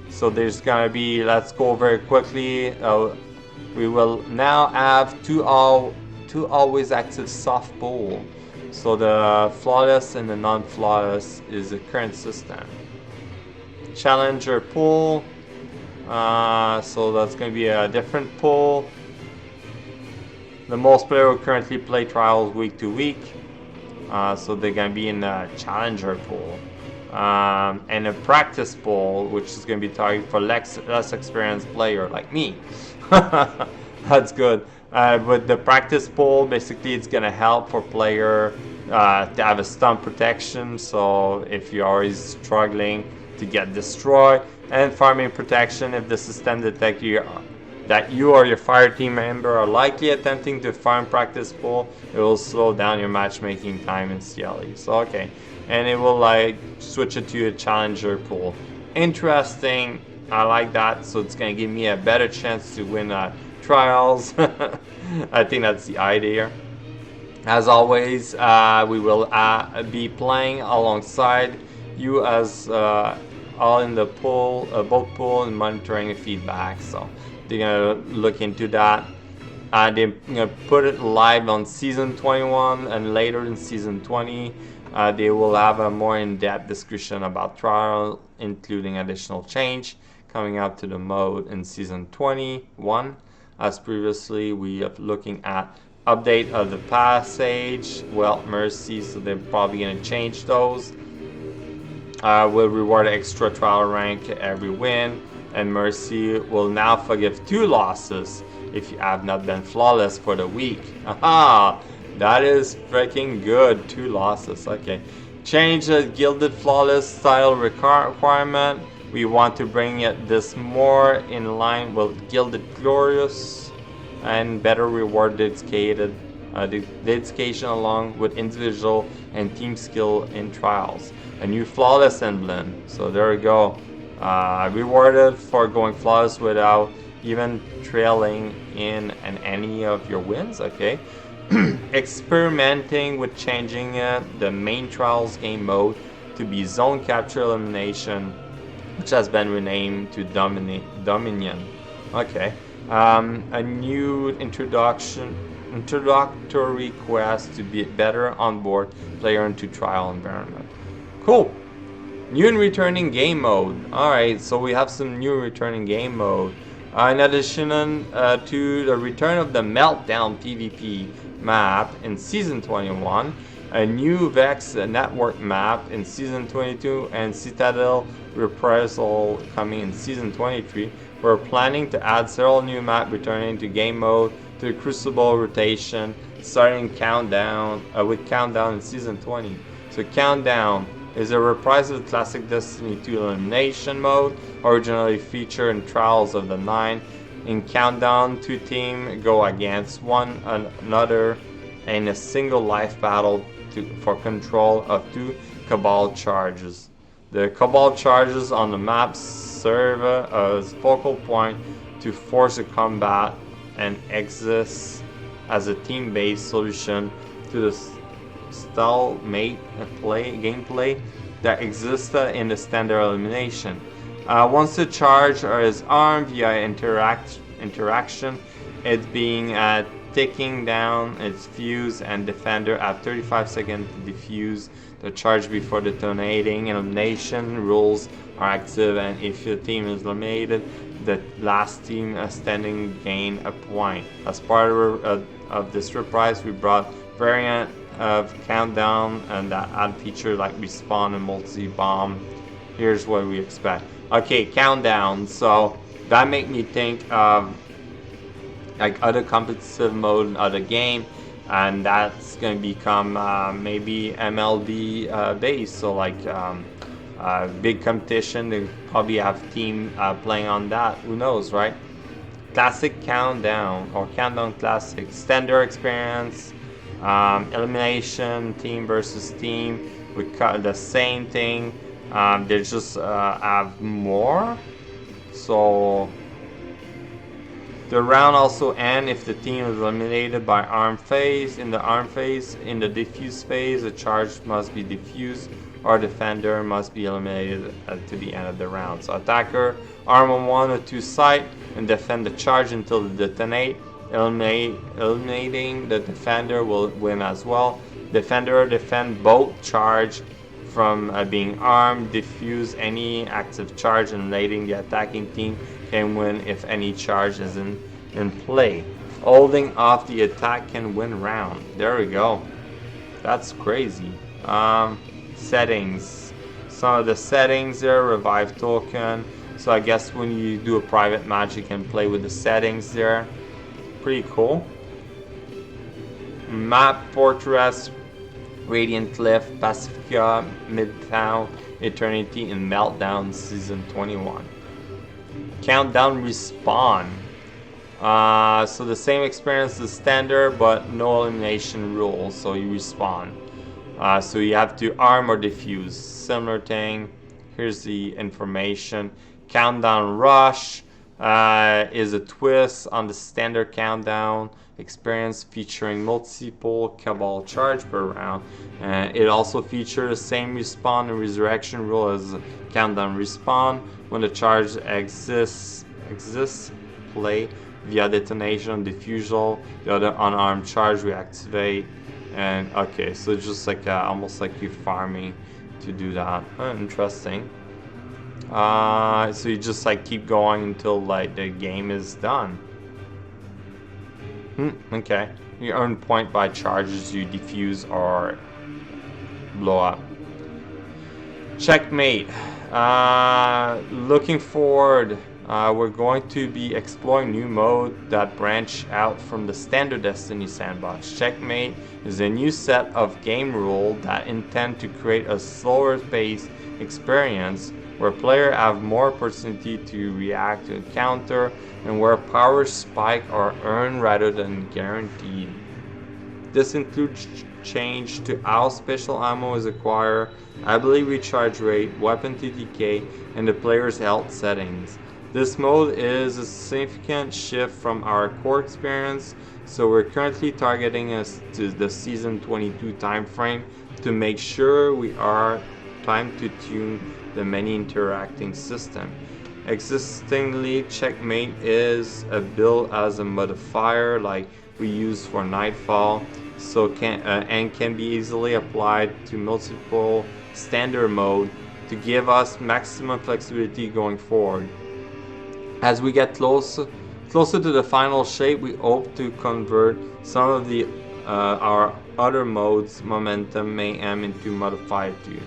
So there's gonna be, let's go very quickly. We will now have two always active soft pool. So the flawless and the non-flawless is the current system. Challenger pool. So that's gonna be a different pool. The most players currently play trials week to week. So they're gonna be in the challenger pool. And a practice pool, which is going to be targeted for less experienced player like me. That's good. With the practice pool, basically it's going to help for player to have a stun protection. So if you're always struggling to get destroyed, and farming protection if the system detects that you or your fire team member are likely attempting to farm practice pool, it will slow down your matchmaking time in CLE. So okay. And it will like switch it to a challenger pool. Interesting. I like that. So it's gonna give me a better chance to win trials. I think that's the idea. As always, we will be playing alongside you as all in the pool, both pool, and monitoring the feedback. So they're gonna look into that. They're gonna put it live on season 21 and later in season 20. They will have a more in-depth discussion about trial, including additional change coming out to the mode in season 21. As previously, we are looking at update of the passage, well, mercy, so they're probably going to change those. Will reward extra trial rank every win, and mercy will now forgive 2 losses if you have not been flawless for the week. Aha! That is freaking good. 2 losses. Okay. Change the Gilded Flawless style requirement. We want to bring this more in line with Gilded Glorious and better reward dedication along with individual and team skill in trials. A new Flawless emblem. So there we go. Rewarded for going flawless without even trailing in any of your wins. Okay. Experimenting with changing the main trials game mode to be zone capture elimination, which has been renamed to Dominion. Okay. A new introductory quest to be better onboard player into trial environment. Cool. New and returning game mode. Alright, so we have some new returning game mode. In addition to the return of the Meltdown PvP map in Season 21, a new Vex network map in Season 22, and Citadel Reprisal coming in Season 23, we're planning to add several new maps returning to game mode to the Crucible rotation, starting Countdown with Countdown in Season 20. So Countdown is a reprisal of classic Destiny 2 elimination mode, originally featured in Trials of the Nine. In Countdown, 2 teams go against one another in a single life battle for control of 2 Cabal charges. The Cabal charges on the map serve as focal point to force a combat and exists as a team-based solution to the stalemate gameplay that existed in the standard elimination. Once the charge is armed via interaction, it's being taking down its fuse, and defender have 35 seconds to defuse the charge before detonating. Elimination rules are active, and if your team is eliminated, the last team standing gain a point. As part of this reprise, we brought variant of Countdown and that add feature like respawn and multi-bomb, here's what we expect. Okay, Countdown. So that make me think of like other competitive mode in other game, and that's gonna become maybe MLB based. So like big competition, they probably have team playing on that. Who knows, right? Classic Countdown or Countdown Classic, standard experience, elimination, team versus team. We cut the same thing. They just have more. So the round also ends if the team is eliminated by arm phase. In the arm phase, in the diffuse phase, a charge must be diffused or defender must be eliminated to the end of the round. So attacker arm on 1 or 2 site and defend the charge until they detonate. Eliminating the defender will win as well. Defender defend both charge from being armed, diffuse any active charge, and letting the attacking team can win if any charge is in play. Holding off the attack can win round. There we go. That's crazy. Settings. Some of the settings there, revive token. So I guess when you do a private match, you can play with the settings there. Pretty cool. Map, Fortress, Radiant Cliff, Pacifica, Midtown, Eternity, and Meltdown Season 21. Countdown Respawn. So the same experience as standard, but no elimination rules, so you respawn. So you have to arm or defuse. Similar thing. Here's the information. Countdown Rush is a twist on the standard Countdown experience featuring multiple Cabal charge per round. It also features the same respawn and resurrection rule as Countdown Respawn. When the charge exists, play via detonation, diffusal, the other unarmed charge reactivate. And okay, so just like almost like you're farming to do that. Interesting. So you just like keep going until like the game is done. Okay. You earn point by charges you defuse or blow up. Checkmate. Looking forward, we're going to be exploring new modes that branch out from the standard Destiny sandbox. Checkmate is a new set of game rules that intend to create a slower paced experience where players have more opportunity to react to encounter and where power spike are earned rather than guaranteed. This includes change to how special ammo is acquired, ability recharge rate, weapon TTK, and the player's health settings. This mode is a significant shift from our core experience, so we're currently targeting us to the Season 22 timeframe to make sure we are time to tune the many interacting system. Existingly, Checkmate is a build as a modifier like we use for Nightfall, so can be easily applied to multiple standard mode to give us maximum flexibility going forward. As we get closer to the final shape, we hope to convert some of the our other modes, Momentum, Mayhem, into modified too.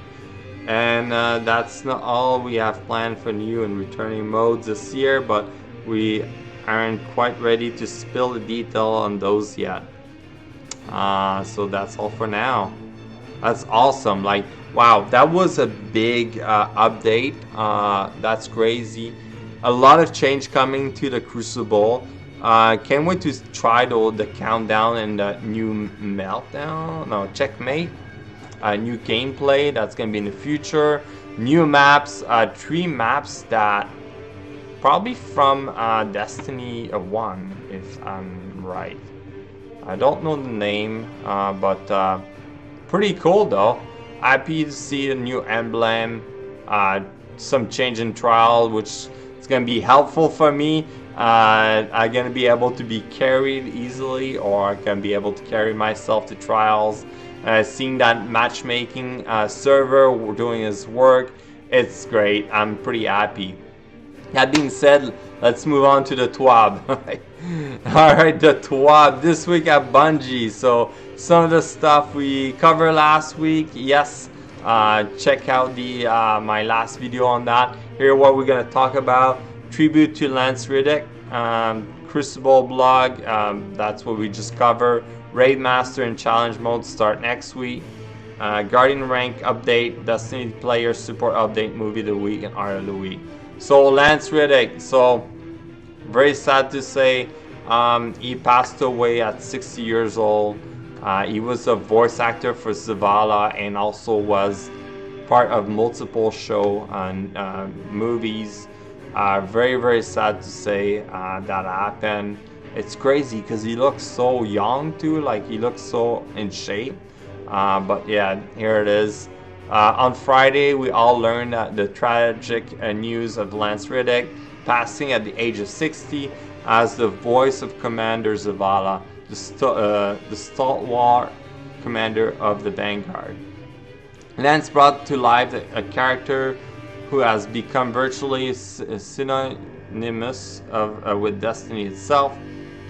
And that's not all we have planned for new and returning modes this year, but we aren't quite ready to spill the detail on those yet. So that's all for now. That's awesome. Like, wow, that was a big update. That's crazy. A lot of change coming to the Crucible. Can't wait to try the countdown and the new Checkmate. New gameplay that's gonna be in the future. New maps, 3 maps that probably from Destiny 1, if I'm right. I don't know the name, but pretty cool though. Happy to see a new emblem, some change in trial, which is gonna be helpful for me. I'm gonna be able to be carried easily, or I can be able to carry myself to trials. Seeing that matchmaking server doing his work, it's great. I'm pretty happy. That being said, let's move on to the TWAB. Alright, the TWAB this week at Bungie. So some of the stuff we covered last week, yes, check out the my last video on that. Here what we're going to talk about. Tribute to Lance Riddick, Crucible blog, that's what we just covered. Raid Master and Challenge mode start next week. Guardian rank update, Destiny player support update, movie of the week, and art of the week. So Lance Riddick, so very sad to say, he passed away at 60 years old. He was a voice actor for Zavala and also was part of multiple show and movies. Very, very sad to say that happened. It's crazy because he looks so young too, like he looks so in shape. But yeah, here it is. On Friday, we all learned the tragic news of Lance Riddick passing at the age of 60 as the voice of Commander Zavala, the stalwart commander of the Vanguard. Lance brought to life a character who has become virtually synonymous with Destiny itself.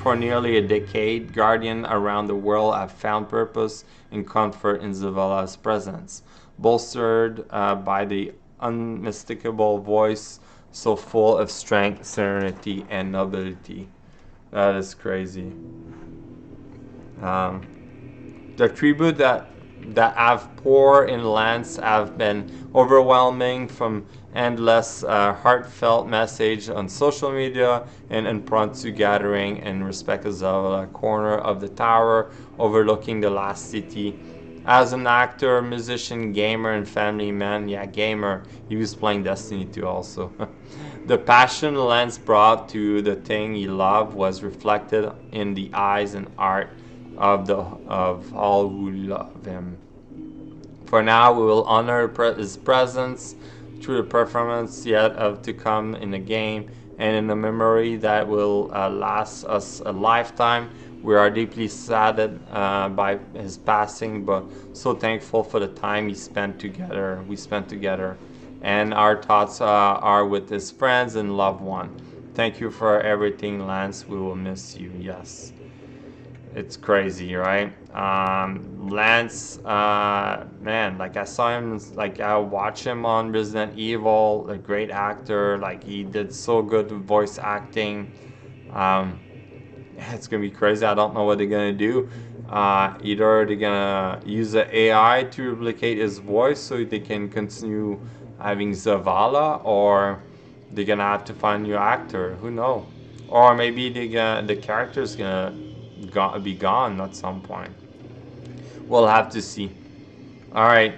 For nearly a decade, Guardians around the world have found purpose and comfort in Zavala's presence, bolstered by the unmistakable voice so full of strength, serenity, and nobility. That is crazy. The tribute that have poured in Lance have been overwhelming, from endless heartfelt message on social media and impromptu gathering in respect of Zavala corner of the tower overlooking the last city. As an actor, musician, gamer, and family man, yeah, gamer, he was playing Destiny 2 also. The passion Lance brought to the thing he loved was reflected in the eyes and art of all who love him. For now, we will honor his presence through the performance yet of to come in the game and in a memory that will last us a lifetime. We are deeply saddened by his passing, but so thankful for the time we spent together. And our thoughts are with his friends and loved one. Thank you for everything, Lance. We will miss you. Yes. It's crazy, right? Lance, man, like I saw him, like I watched him on Resident Evil, a great actor. Like he did so good with voice acting. It's gonna be crazy. I don't know what they're gonna do. Either they're gonna use the AI to replicate his voice so they can continue having Zavala, or they're gonna have to find a new actor. Who knows? Or maybe the character's gonna be gone at some point. We'll have to see. Alright,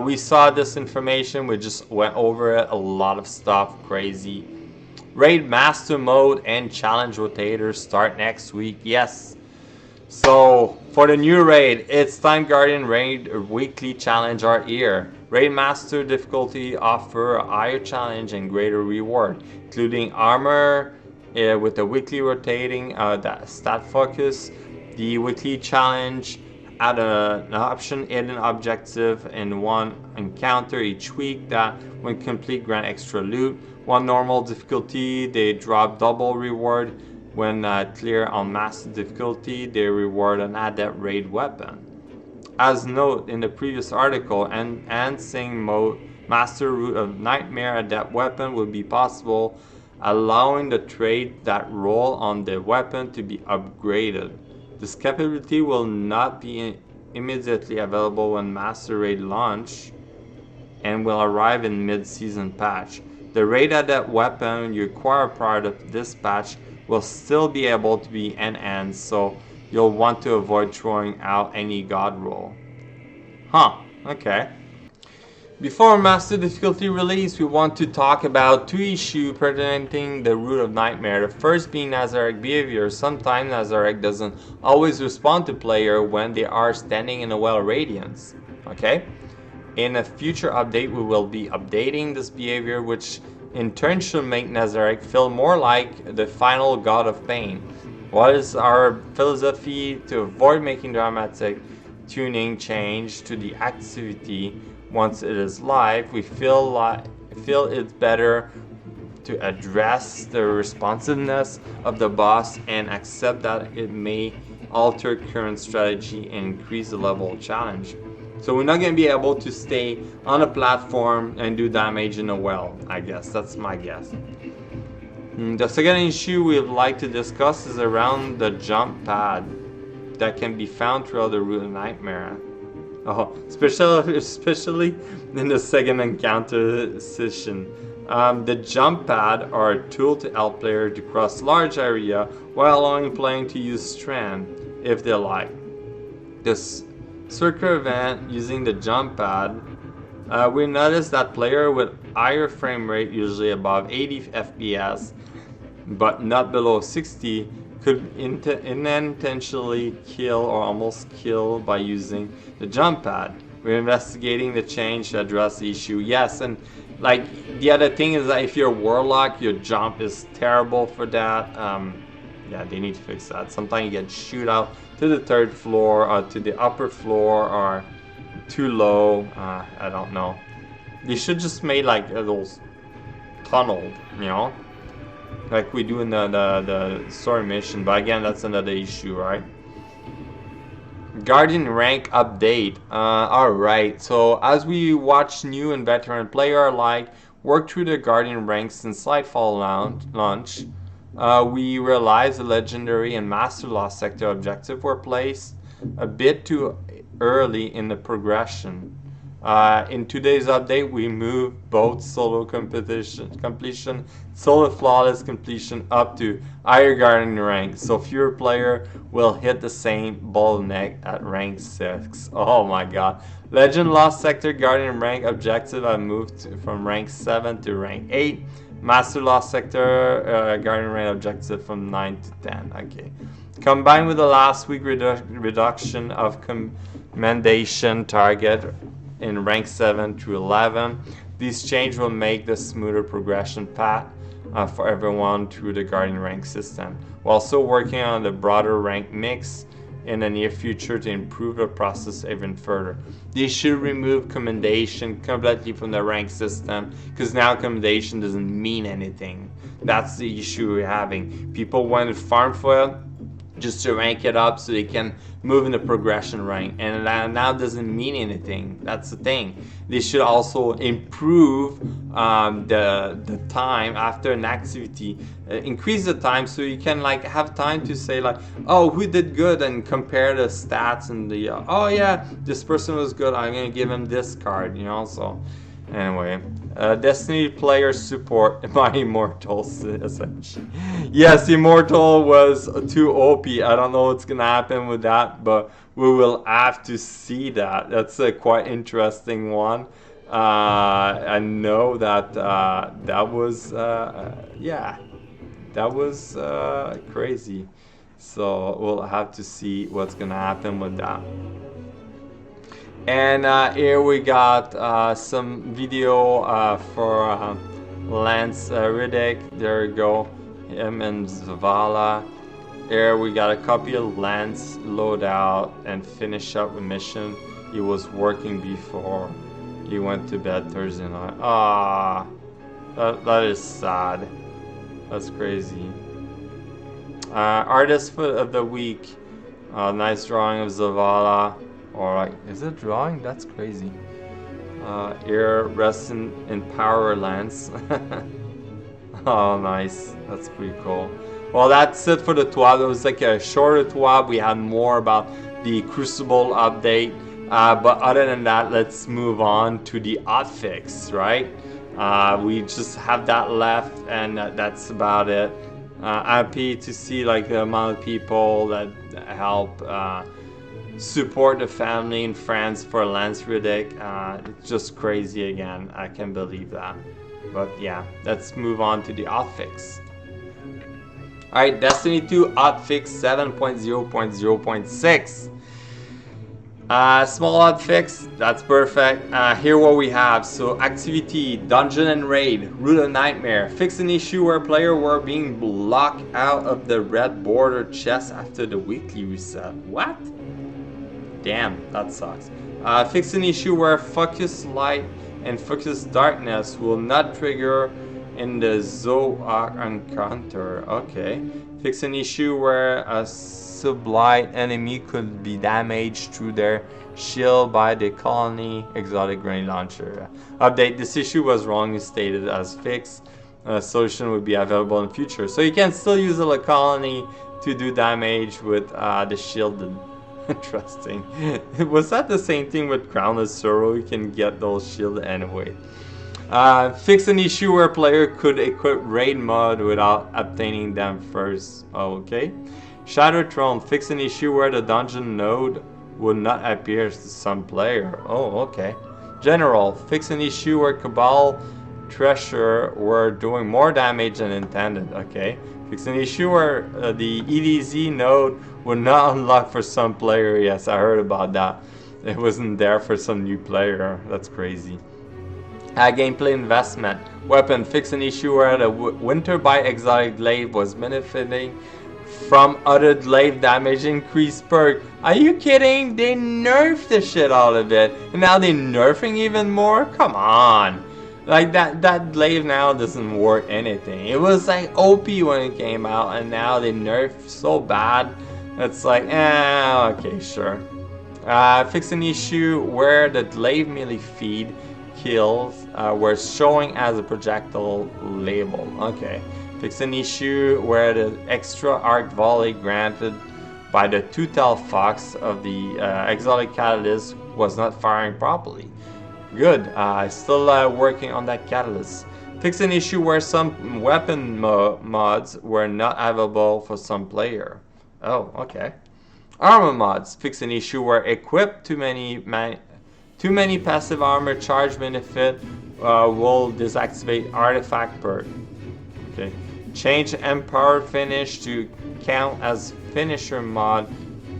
we saw this information, we just went over it, a lot of stuff, crazy. Raid Master mode and challenge rotators start next week. Yes, so for the new raid, it's time Guardian Raid weekly challenge are here. Raid Master difficulty offer a higher challenge and greater reward, including armor with a weekly rotating that stat focus. The weekly challenge add an option hidden objective in one encounter each week that when complete grant extra loot. One normal difficulty, they drop double reward. When clear on master difficulty, they reward an adept raid weapon. As noted in the previous article, enhancing mode master root of nightmare adept weapon will be possible, allowing the trait that roll on the weapon to be upgraded. This capability will not be immediately available when Master Raid launch and will arrive in mid-season patch. The raid adept weapon you acquire prior to this patch will still be able to be enhanced, so you'll want to avoid throwing out any god roll. Huh, okay. Before Master Difficulty release, we want to talk about two issues pertaining the Root of Nightmare. The first being Nazareth behavior. Sometimes Nazareth doesn't always respond to player when they are standing in a well radiance. Okay? In a future update, we will be updating this behavior, which in turn should make Nazareth feel more like the final god of pain. What is our philosophy to avoid making dramatic tuning change to the activity once it is live? We feel it's better to address the responsiveness of the boss and accept that it may alter current strategy and increase the level of challenge. So we're not going to be able to stay on a platform and do damage in a well, I guess. That's my guess. The second issue we'd like to discuss is around the jump pad that can be found throughout the Root of Nightmare. Oh, especially in the second encounter session. The jump pad are a tool to help players to cross large area while allowing playing to use strand if they like. This circular event using the jump pad, we noticed that player with higher frame rate, usually above 80 FPS, but not below 60, could unintentionally kill or almost kill by using the jump pad. We're investigating the change to address the issue. Yes, and like the other thing is that if you're a warlock, your jump is terrible for that. Yeah, they need to fix that. Sometimes you get shoot out to the third floor or to the upper floor or too low. I don't know. They should just make like those tunnel, you know, like we do in the story mission. But again, that's another issue, right? Guardian rank update. Alright, so as we watch new and veteran player alike work through the Guardian ranks since Lightfall launch, we realized the legendary and Master Lost Sector objective were placed a bit too early in the progression. In today's update, we moved both solo completion, solo flawless completion up to higher Guardian rank, so fewer player will hit the same bottleneck at rank 6. Oh my god. Legend Lost Sector Guardian rank objective have moved from rank 7 to rank 8. Master Lost Sector Guardian rank objective from 9 to 10. Okay. Combined with the last week reduction of commendation target in rank 7 to 11, these changes will make the smoother progression path for everyone through the Guardian rank system. We're also working on the broader rank mix in the near future to improve the process even further. They should remove commendation completely from the rank system, because now commendation doesn't mean anything. That's the issue we're having. People want to farm for it just to rank it up so they can move in the progression rank, and that now doesn't mean anything. That's the thing. They should also improve the time after an activity, increase the time so you can like have time to say like, oh, who did good, and compare the stats and the oh yeah, this person was good, I'm gonna give him this card, you know. So anyway, Destiny player support by Immortals essentially. Yes, Immortal was too OP. I don't know what's gonna happen with that, but we will have to see that. That's a quite interesting one. I know that that was yeah, that was crazy. So we'll have to see what's gonna happen with that. And here we got some video for Lance Riddick. There you go, him and Zavala. Here we got a copy of Lance loadout and finish up a mission he was working before he went to bed Thursday night. Ah, that is sad. That's crazy. Artist of the week. Nice drawing of Zavala. Or like, is it drawing? That's crazy. Here, rest in power, Lance. Oh, nice. That's pretty cool. Well, that's it for the TWAB. It was like a shorter TWAB. We had more about the Crucible update. But other than that, let's move on to the Hotfix, right? We just have that left, and that's about it. Happy to see like the amount of people that help support the family and friends for Lance Riddick. It's just crazy again. I can't believe that. But yeah, let's move on to the Hotfix. Alright, Destiny 2 Hotfix 7.0.0.6. Small hotfix, that's perfect. Here what we have. So activity, dungeon and raid, Root of Nightmare. Fix an issue where players were being blocked out of the red border chest after the weekly reset. What? Damn, that sucks. Fix an issue where focus light and focus darkness will not trigger in the Zook encounter. Okay. Fix an issue where a sublight enemy could be damaged through their shield by the colony exotic grenade launcher. Update. This issue was wrongly stated as fixed. A solution would be available in future. So you can still use the colony to do damage with the shielded. Interesting. Was that the same thing with Grounded Zero? You can get those shielded anyway. Fix an issue where player could equip raid mod without obtaining them first. Oh, okay. Shadow Throne. Fix an issue where the dungeon node would not appear to some player. Oh, okay. General. Fix an issue where Cabal Treasure were doing more damage than intended. Okay. Fix an issue where the EDZ node would not unlock for some player. Yes, I heard about that. It wasn't there for some new player. That's crazy. Gameplay investment. Weapon. Fix an issue where the Winter by Exotic Glaive was benefiting from other glaive damage increase perk. Are you kidding? They nerfed the shit out of it. And now they're nerfing even more? Come on. Like that glaive now doesn't work anything. It was like OP when it came out, and now they nerf so bad. It's like, okay, sure. Fix an issue where the glaive melee feed kills were showing as a projectile label. Okay. Fix an issue where the extra arc volley granted by the two-tailed fox of the exotic catalyst was not firing properly. Good. Still working on that catalyst. Fix an issue where some weapon mods were not available for some player. Oh, okay. Armor mods. Fix an issue where equip too many passive armor charge benefit will deactivate artifact perk. Okay. Change Empower Finish to count as finisher mod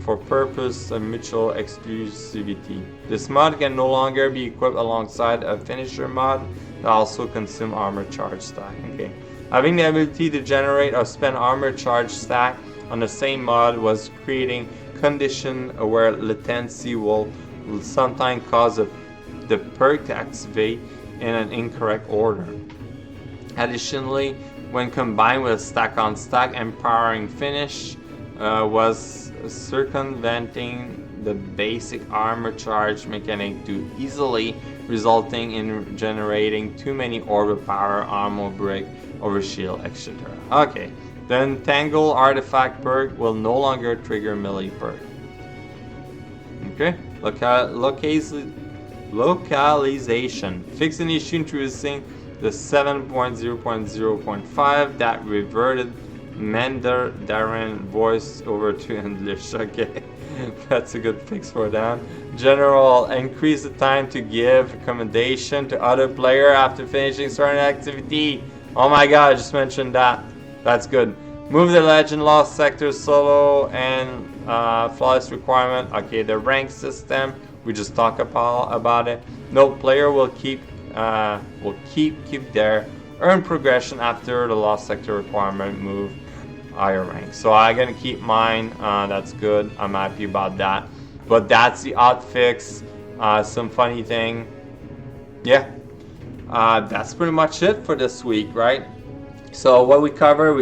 for purpose of mutual exclusivity. This mod can no longer be equipped alongside a finisher mod that also consume armor charge stack. Okay. Having the ability to generate or spend armor charge stack on the same mod was creating condition where latency will sometimes cause the perk to activate in an incorrect order. Additionally, when combined with stack on stack empowering finish was circumventing the basic armor charge mechanic too easily, resulting in generating too many orbital power armor brick over shield, etc. Okay, the entangle artifact perk will no longer trigger melee perk. Okay, localization. Fix an issue introducing the 7.0.0.5 that reverted Mandarin voice over to English. Okay, that's a good fix for them. General, increase the time to give recommendation to other player after finishing certain activity. Oh my god, I just mentioned that. That's good. Move the Legend Lost Sector solo and flawless requirement. Okay, the rank system. We just talked about it. No player will keep their earn progression after the Lost Sector requirement move higher rank. So I'm gonna keep mine. That's good. I'm happy about that. But that's the Hotfix. Some funny thing. Yeah. That's pretty much it for this week, right? So what we cover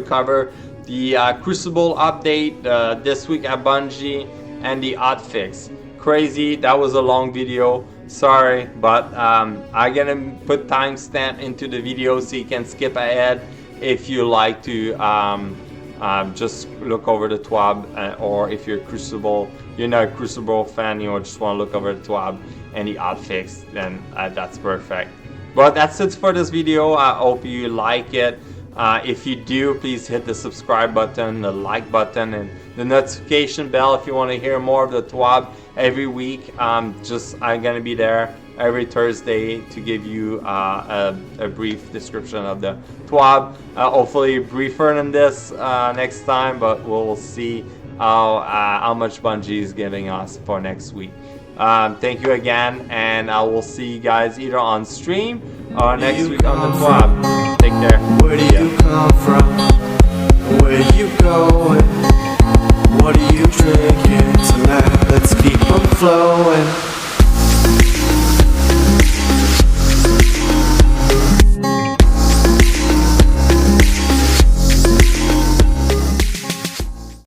the Crucible update this week at Bungie and the Hotfix. Crazy, that was a long video. Sorry, but I'm gonna put timestamp into the video so you can skip ahead if you like to just look over the TWAB, or if you're Crucible, you're not a Crucible fan, you just want to look over the TWAB and the Hotfix, then that's perfect. But that's it for this video. I hope you like it. If you do, please hit the subscribe button, the like button, and the notification bell if you want to hear more of the TWAB every week. I'm gonna be there every Thursday to give you a brief description of the TWAB. Hopefully briefer than this next time, but we'll see how much Bungie is giving us for next week. Thank you again, and I will see you guys either on stream or next week on the TWAB. Take care. Where do you come from? Where are you going? What are you drinking tonight? Let's keep 'em flowing.